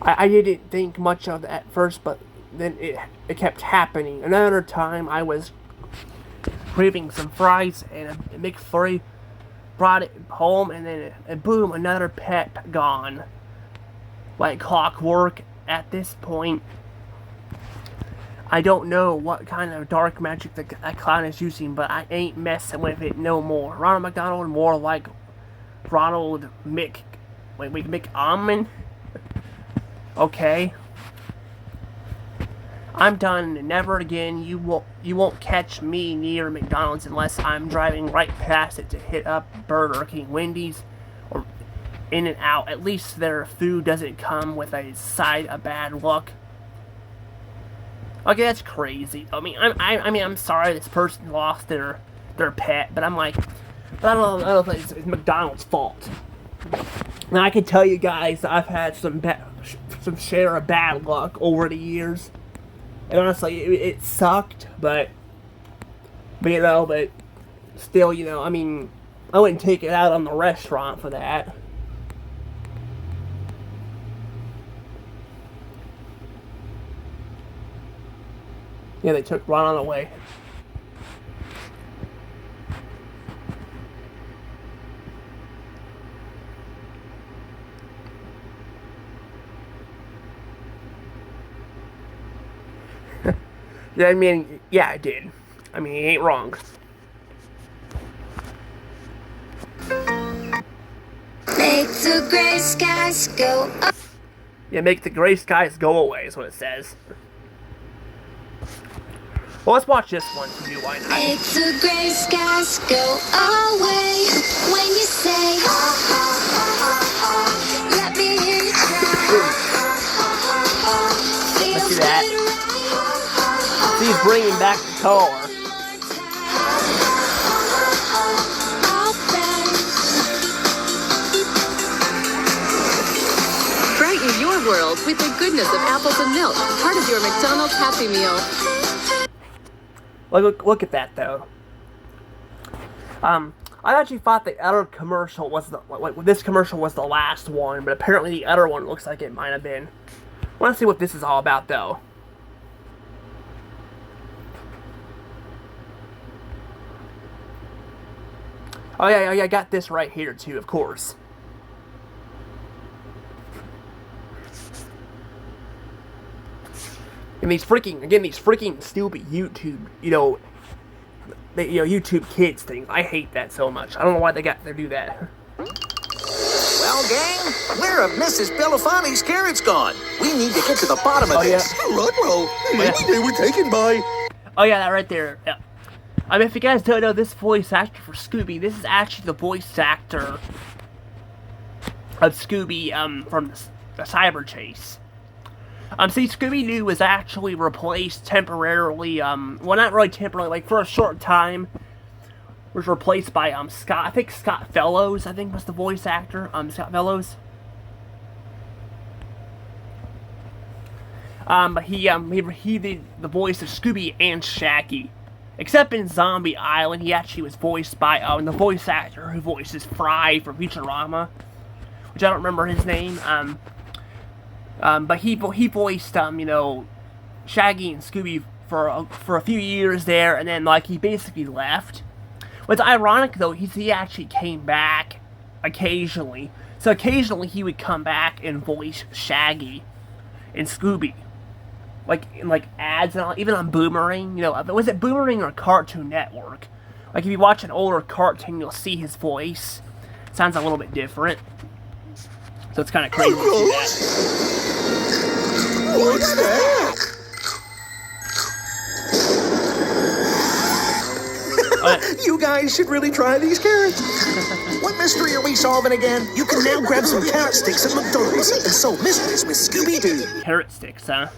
I didn't think much of it at first, but then it kept happening. Another time, I was craving some fries, and a McFlurry brought it home, and then boom, another pep gone. Like clockwork. At this point, I don't know what kind of dark magic that clown is using, but I ain't messing with it no more. Ronald McDonald, more like Ronald McAlmond. Okay. I'm done. Never again. You won't catch me near McDonald's unless I'm driving right past it to hit up Burger King, Wendy's, or In-N-Out. At least their food doesn't come with a side of bad luck. Okay, that's crazy. I mean, I'm sorry this person lost their pet, but I'm like, but I don't know if it's McDonald's fault. Now I can tell you guys, I've had some share of bad luck over the years. And honestly, it sucked, but still, you know, I mean, I wouldn't take it out on the restaurant for that. Yeah, they took Ronald away. Yeah, I mean, yeah, I did. I mean, he ain't wrong. Make the gray skies go up. Yeah, make the gray skies go away is what it says. Well, let's watch this one too, why not? Make the gray skies go away when you say ha ha ha ha ha. Let me hear you cry. Let's do that. He's bringing back the color. Brighten your world with the goodness of apples and milk, part of your McDonald's Happy Meal. Look at that though. I actually thought the other commercial was this commercial was the last one, but apparently the other one looks like it might have been. I want to see what this is all about though. Oh yeah, I got this right here too, of course. And these freaking stupid YouTube, YouTube Kids things. I hate that so much. I don't know why they do that. Well, gang, where have Mrs. Belafonte's carrots gone? We need to get to the bottom of this. Ruh-roh. Maybe they were taken by... Oh yeah, that right there. Yeah. I mean, if you guys don't know, this voice actor for Scooby, this is actually the voice actor of Scooby from the Cyber Chase. See, Scooby-Doo was actually replaced temporarily, well, not really temporarily, like, for a short time, was replaced by, Scott Fellows, I think was the voice actor, Scott Fellows. But he did the voice of Scooby and Shaggy. Except in Zombie Island, he actually was voiced by, the voice actor who voices Fry from Futurama, which I don't remember his name, but he voiced, Shaggy and Scooby for a few years there, and then, like, he basically left. What's ironic, though, he actually came back occasionally. So occasionally he would come back and voice Shaggy and Scooby. In ads and all, even on Boomerang, was it Boomerang or Cartoon Network? Like, if you watch an older cartoon, you'll see his voice. It sounds a little bit different. So it's kind of crazy to see that. What's that? You guys should really try these carrots. What mystery are we solving again? You can now grab some carrot sticks at McDonald's and solve mysteries with Scooby-Doo. Carrot sticks, huh?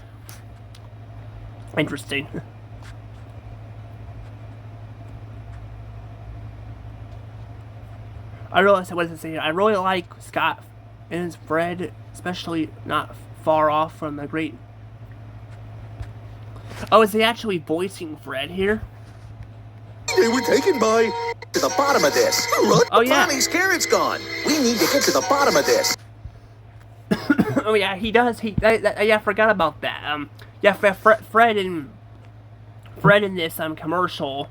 Interesting. I really like Scott and Fred, especially not far off from the great... Oh, is he actually voicing Fred here? They were taken by... To the bottom of this. Oh, yeah. Bonnie's carrots gone. We need to get to the bottom of this. Oh yeah, he does. Yeah, I forgot about that. Yeah, Fred in this commercial.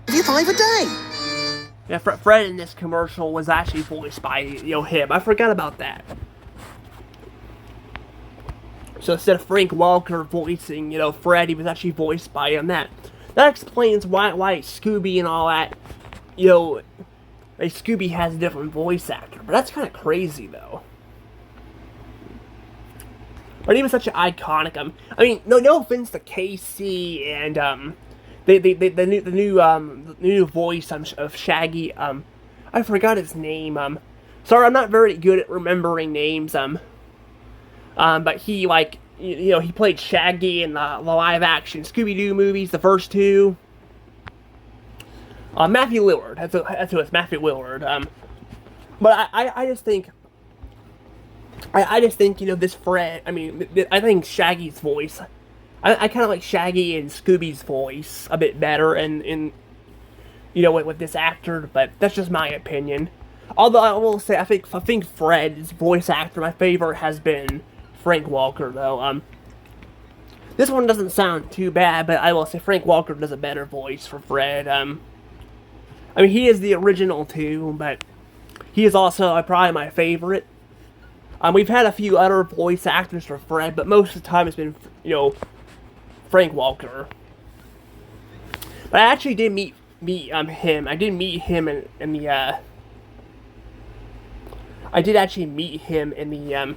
You thought a day. Yeah, Fred in this commercial was actually voiced by him. I forgot about that. So instead of Frank Welker voicing Fred, he was actually voiced by him. That explains why Scooby and all that. Like Scooby has a different voice actor, but that's kind of crazy though. But he was such an iconic. I mean, no offense to KC and the new voice of Shaggy. I forgot his name. Sorry, I'm not very good at remembering names. But he he played Shaggy in the live action Scooby-Doo movies, the first two. Matthew Lillard. That's who it's Matthew Lillard. But I just think. I just think, this Fred, I mean, I think Shaggy's voice, I kind of like Shaggy and Scooby's voice a bit better with this actor, but that's just my opinion. Although I will say, I think Fred's voice actor, my favorite has been Frank Welker, though. This one doesn't sound too bad, but I will say Frank Welker does a better voice for Fred. I mean, he is the original too, but he is also probably my favorite. We've had a few other voice actors for Fred, but most of the time it's been, Frank Welker. But I actually did meet him. I did meet him in the I did actually meet him in the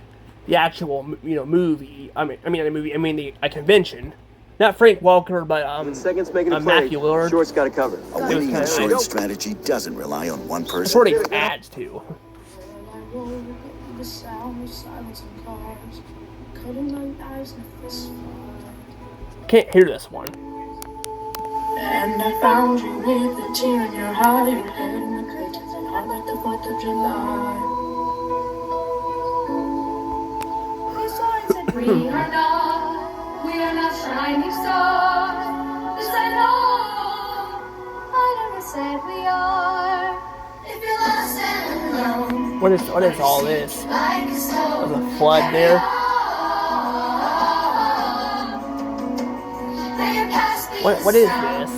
actual movie. I mean the convention. Not Frank Welker, but seconds making a play. Matthew Lillard. Short's got it covered. A winning insurance strategy doesn't rely on one person. It's pretty good ads too. The sound of silence and cars, cutting my eyes in a fist fight. Can't hear this one. And I found you with a tear in your eye, your head in the curtains, and hot like the 4th of July. We are not shining stars. Yes, I know. I never said we are. If you're lost and alone. What is all this? There's a flood there. What is this?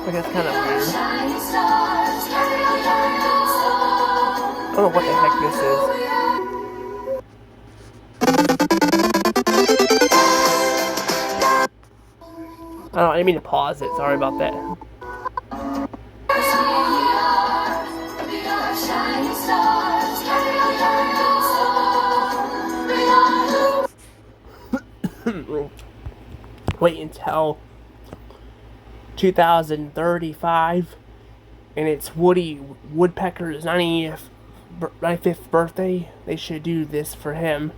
Like, it's kind of weird. I don't know what the heck this is. I didn't mean to pause it. Sorry about that. Wait until 2035, and it's Woody Woodpecker's 95th birthday. They should do this for him.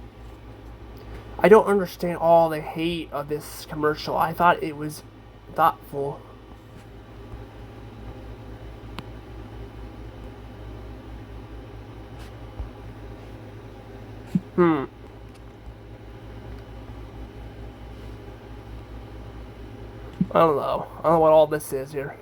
I don't understand all the hate of this commercial. I thought it was thoughtful. I don't know. I don't know what all this is here.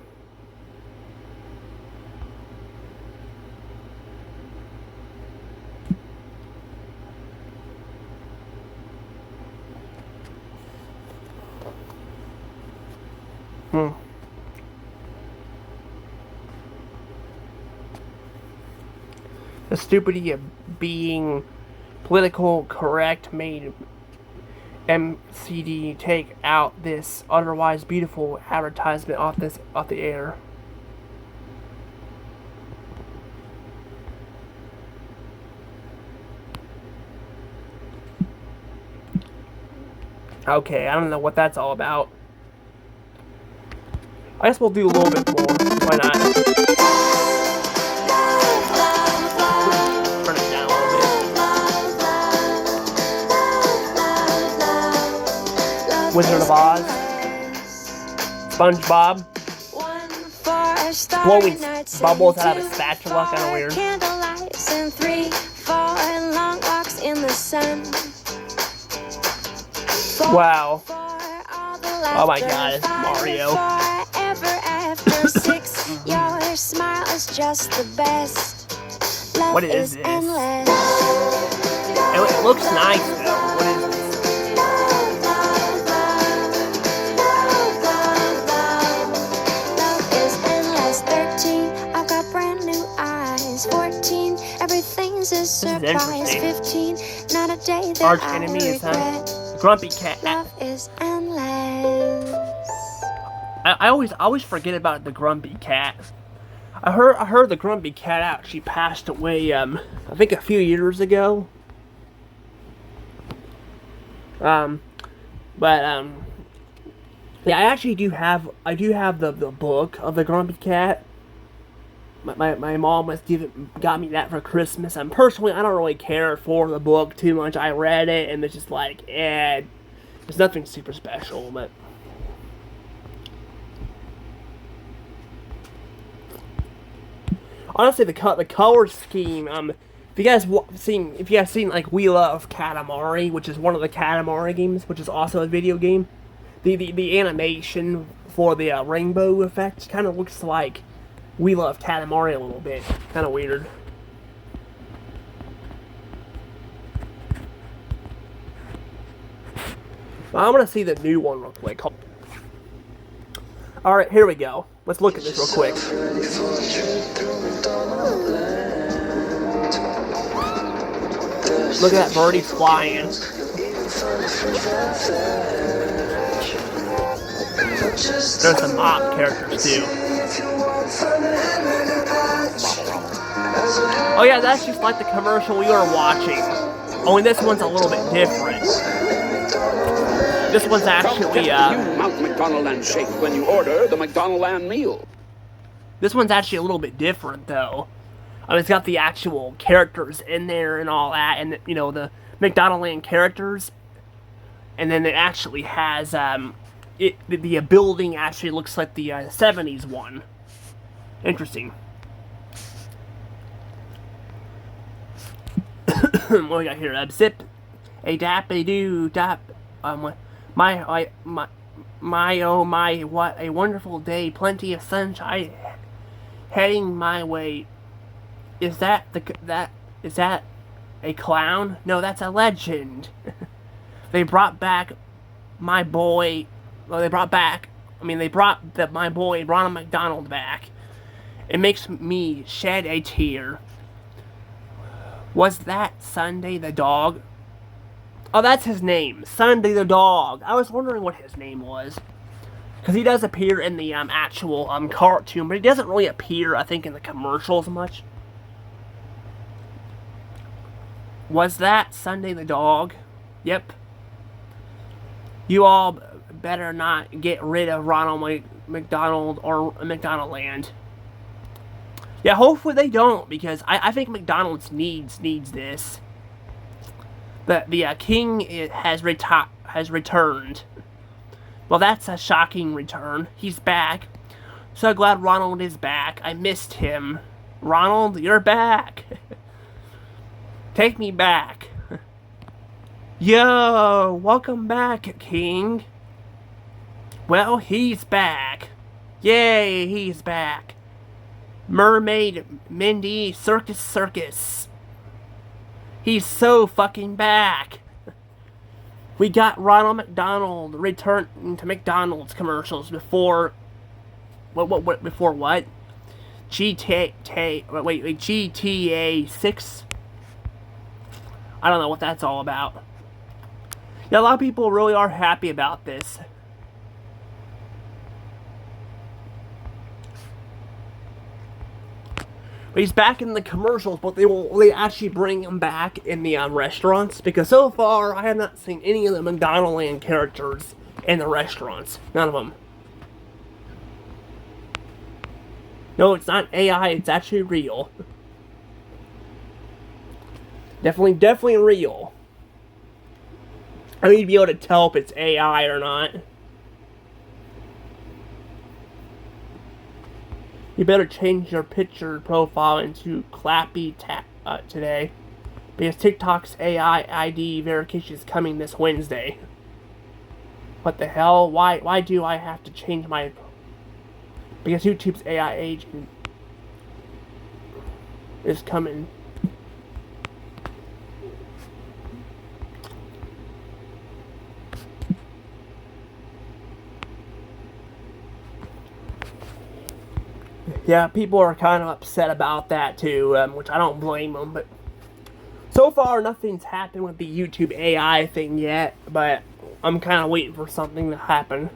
The stupidity of being political correct made MCD take out this otherwise beautiful advertisement off the air. Okay, I don't know what that's all about. I guess we'll do a little bit more. Why not? Turn it down a little bit. Wizard of Oz. SpongeBob. Blowing bubbles out of a spatula, kind of weird. Candlelights and 3, 4 long walks in the sun. Wow. Oh my god, it's Mario. Forever after 6, your smile is just the best. Love What is this? endless. It looks nice though. What is this? Love is endless. 13, I've got brand new eyes. 14, everything's a surprise. 15, not a day that Arch I enemy is regret. Grumpy Cat. Love is endless. I always forget about the Grumpy Cat. I heard the Grumpy Cat actually passed away. I think a few years ago. Yeah, I actually do have the book of the Grumpy Cat. My mom got me that for Christmas. And personally, I don't really care for the book too much. I read it and it's just like, it's nothing super special, but. Honestly, the color scheme. If you guys seen like We Love Katamari, which is one of the Katamari games, which is also a video game, the animation for the rainbow effect kind of looks like We Love Katamari a little bit. Kind of weird. I'm gonna see the new one real quick. All right, here we go. Let's look at this real quick. Look at that birdie flying. There's some mop characters too. Oh yeah, that's just like the commercial we were watching. Only this one's a little bit different. This one's actually, You mount McDonald and shake when you order the McDonald Land meal. This one's actually a little bit different, though. I mean, it's got the actual characters in there and all that, and, you know, the McDonald Land characters. And then it actually has, the building actually looks like the 70s one. Interesting. What do we got here? Zip, a dappy doo, dap, my, oh my, what a wonderful day, plenty of sunshine heading my way. Is that a clown? No, that's a legend. They brought back my boy, well, they brought my boy Ronald McDonald back. It makes me shed a tear. Was that Sunday the dog? Oh, that's his name, Sunday the dog. I was wondering what his name was. Because he does appear in the actual cartoon, but he doesn't really appear, I think, in the commercials much. Was that Sunday the dog? Yep. You all better not get rid of Ronald McDonald or McDonald Land. Yeah, hopefully they don't, because I think McDonald's needs this. The king has returned. Well, that's a shocking return. He's back. So glad Ronald is back. I missed him. Ronald, you're back. Take me back. Yo, welcome back, King. Well, he's back. Yay, he's back. Mermaid Mindy Circus. He's so fucking back. We got Ronald McDonald returning to McDonald's commercials before before what? GTA 6? I don't know what that's all about. Yeah, a lot of people really are happy about this. But he's back in the commercials, but they will actually bring him back in the restaurants, because so far I have not seen any of the McDonald Land characters in the restaurants. None of them. No, it's not AI, it's actually real. Definitely real. I need to be able to tell if it's AI or not. You better change your picture profile into Clappy Tap today, because TikTok's AI ID verification is coming this Wednesday. What the hell? Why do I have to change my... Because YouTube's AI agent is coming. Yeah, people are kind of upset about that too, which I don't blame them, but so far nothing's happened with the YouTube AI thing yet, but I'm kind of waiting for something to happen.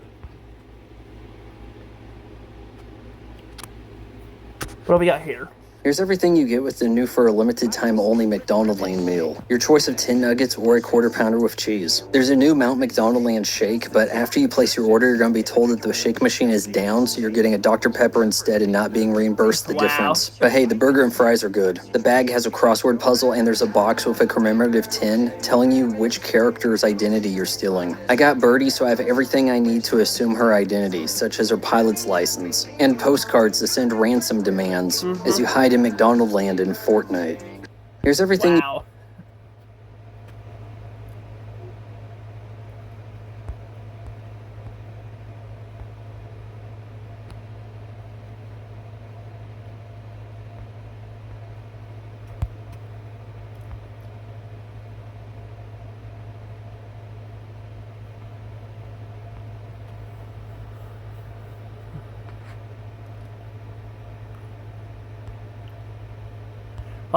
What do we got here? Here's everything you get with the new for a limited time only McDonald's Land meal. Your choice of 10 nuggets or a quarter pounder with cheese. There's a new Mount McDonald Land shake, but after you place your order, you're going to be told that the shake machine is down, so you're getting a Dr. Pepper instead and not being reimbursed the difference. But hey, the burger and fries are good. The bag has a crossword puzzle and there's a box with a commemorative 10 telling you which character's identity you're stealing. I got Birdie, so I have everything I need to assume her identity, such as her pilot's license, and postcards to send ransom demands as you hide in McDonald Land in Fortnite. Here's everything. Wow.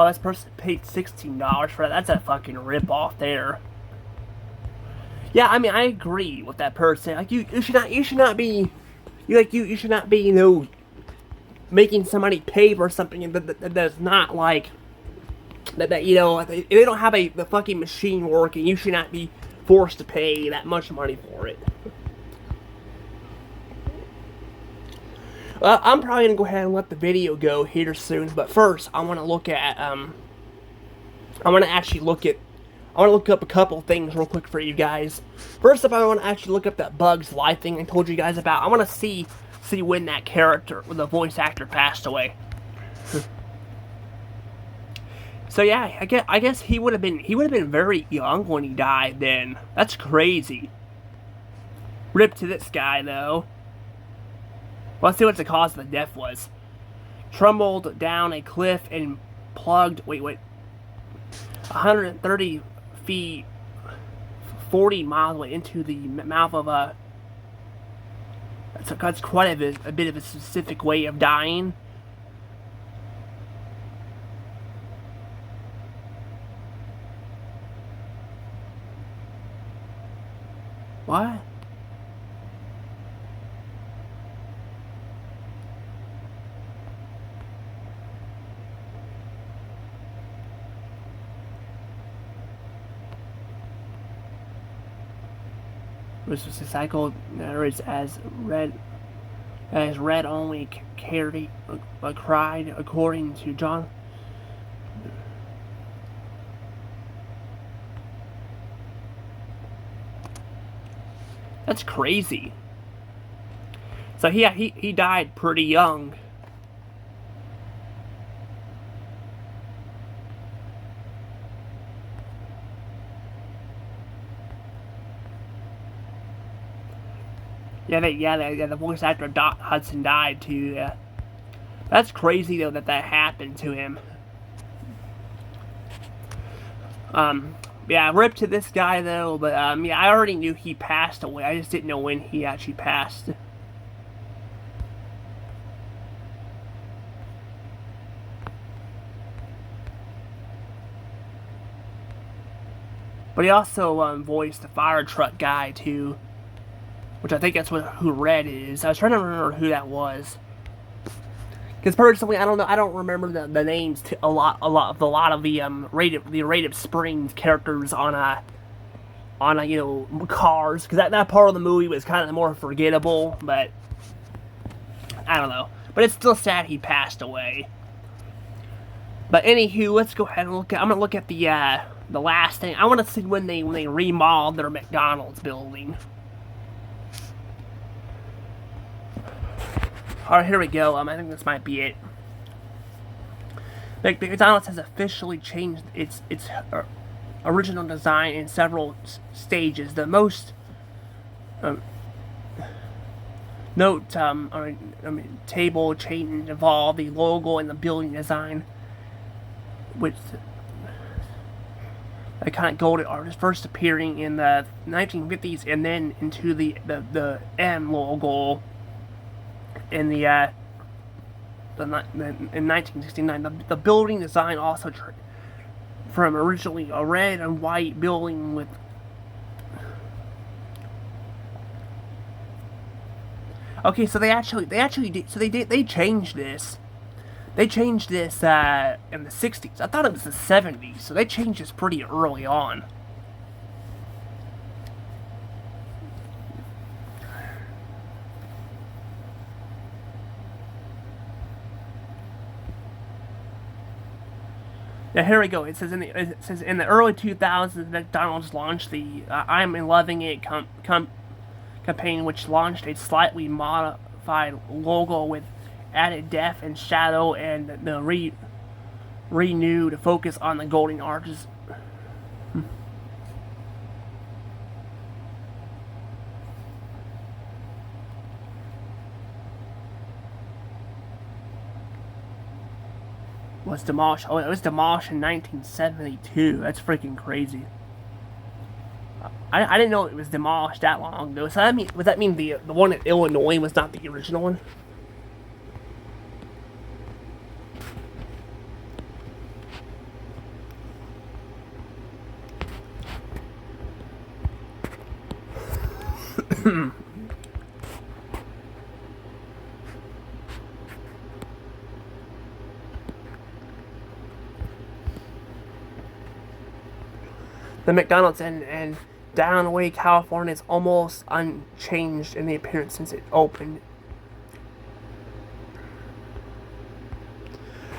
Oh, this person paid $16 for that. That's a fucking rip-off there. Yeah, I mean, I agree with that person. Like, you should not be, you should not be, you know, making somebody pay for something that's not like, that you know, if they don't have the fucking machine working, you should not be forced to pay that much money for it. I'm probably going to go ahead and let the video go here soon, but first, I want to look at, I want to look up a couple things real quick for you guys. First up, I want to actually look up that Bugs Life thing I told you guys about. I want to see when that character, when the voice actor passed away. So yeah, I guess he would have been very young when he died then. That's crazy. Rip to this guy, though. Well, let's see what the cause of the death was. Tumbled down a cliff and plugged, 130 feet, 40 miles away into the mouth of a... That's quite a bit of a specific way of dying. What? Which was recycled as red only carried cried, according to John. That's crazy. So he died pretty young. Yeah, the voice actor Doc Hudson died too. That's crazy though that happened to him. Yeah, rip to this guy though, but yeah, I already knew he passed away. I just didn't know when he actually passed. But he also voiced the fire truck guy too, which I think that's who Red is. I was trying to remember who that was, because personally, I don't know. I don't remember the names to a lot of the Rate of Springs characters on a you know, Cars, because that part of the movie was kind of more forgettable. But I don't know. But it's still sad he passed away. But anywho, let's go ahead and look at. I'm gonna look at the last thing. I want to see when they remodeled their McDonald's building. Alright, here we go. I think this might be it. McDonald's has officially changed its original design in several stages. The most Note, table change involved the logo and the building design, which that kind of golden art is first appearing in the 1950s and then into the M logo in in 1969. The building design also from originally a red and white building with okay, so they changed this. They changed this in the 60s. I thought it was the 70s, so they changed this pretty early on. Now here we go. It says in the early 2000s, McDonald's launched the "I'm Loving It" campaign, which launched a slightly modified logo with added depth and shadow and the renewed focus on the golden arches. Was demolished. Oh, it was demolished in 1972. That's freaking crazy. I didn't know it was demolished that long ago. So would that mean the one in Illinois was not the original one? The McDonald's in Downway, California is almost unchanged in the appearance since it opened.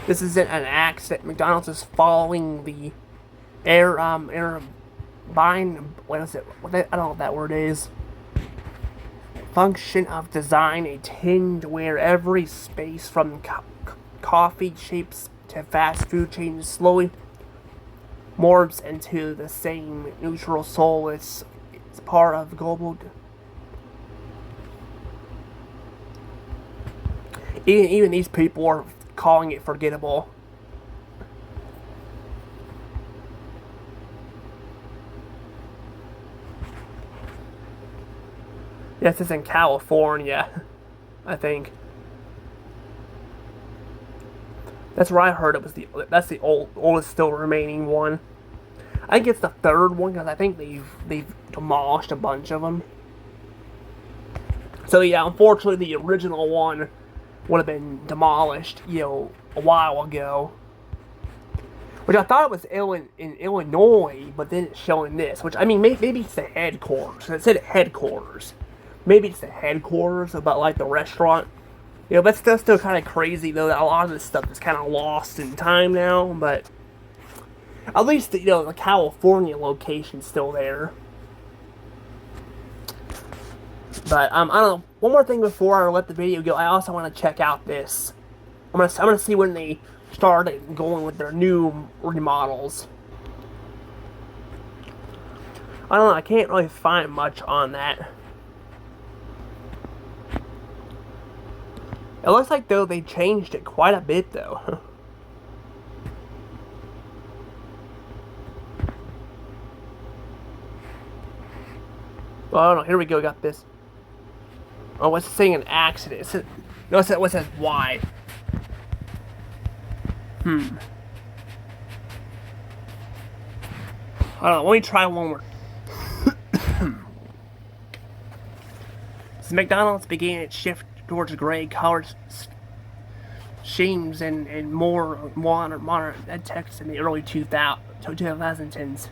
This isn't an accident. McDonald's is following the what is it? I don't know what that word is. Function of design, a tend where every space from coffee shapes to fast food changes slowly, morphs into the same neutral soul. It's part of global. Even these people are calling it forgettable. Yes, it's in California, I think. That's where I heard it was that's the oldest still remaining one. I think it's the third one because I think they've demolished a bunch of them. So yeah, unfortunately the original one would have been demolished, a while ago. Which I thought it was in Illinois, but then it's showing this. Which, I mean, maybe it's the headquarters. It said headquarters. Maybe it's the headquarters about like the restaurant. That's still kind of crazy though that a lot of this stuff is kind of lost in time now. But at least the California location's still there. But I don't know. One more thing before I let the video go, I also want to check out this. I'm gonna see when they started going with their new remodels. I don't know. I can't really find much on that. It looks like, though, they changed it quite a bit, though. Well, I don't know. Here we go. Got this. Oh, what's it saying? An accident? No, it says why. I don't know. Let me try one more. McDonald's began its shift towards gray colored schemes and more modern text in the early 2010s.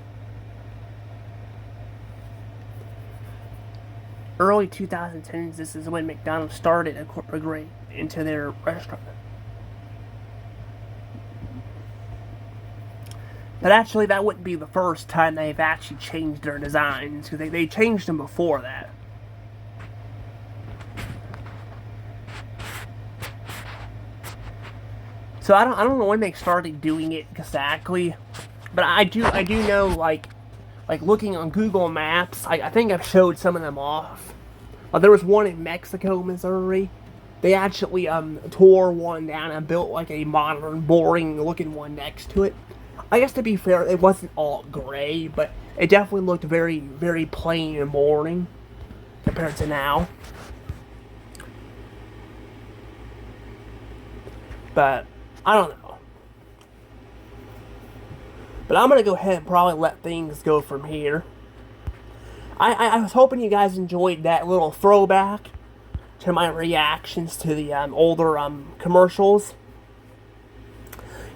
Early 2010s, this is when McDonald's started to incorporate into their restaurant. But actually, that wouldn't be the first time they've actually changed their designs, because they changed them before that. So I don't know when they started doing it exactly, but I do know like looking on Google Maps, I think I've showed some of them off. There was one in Mexico, Missouri. They actually tore one down and built like a modern, boring-looking one next to it. I guess to be fair, it wasn't all gray, but it definitely looked very, very plain and boring compared to now. But I don't know. But I'm gonna go ahead and probably let things go from here. I was hoping you guys enjoyed that little throwback to my reactions to the older commercials.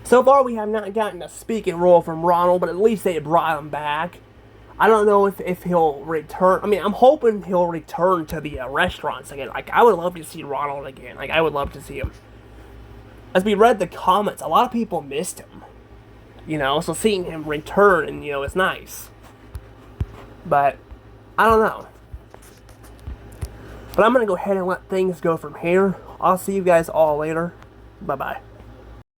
So far, we have not gotten a speaking role from Ronald, but at least they brought him back. I don't know if he'll return. I mean, I'm hoping he'll return to the restaurants again. Like, I would love to see Ronald again. Like, I would love to see him. As we read the comments, a lot of people missed him. You know, so seeing him return, and you know, it's nice. But I don't know. But I'm going to go ahead and let things go from here. I'll see you guys all later. Bye-bye.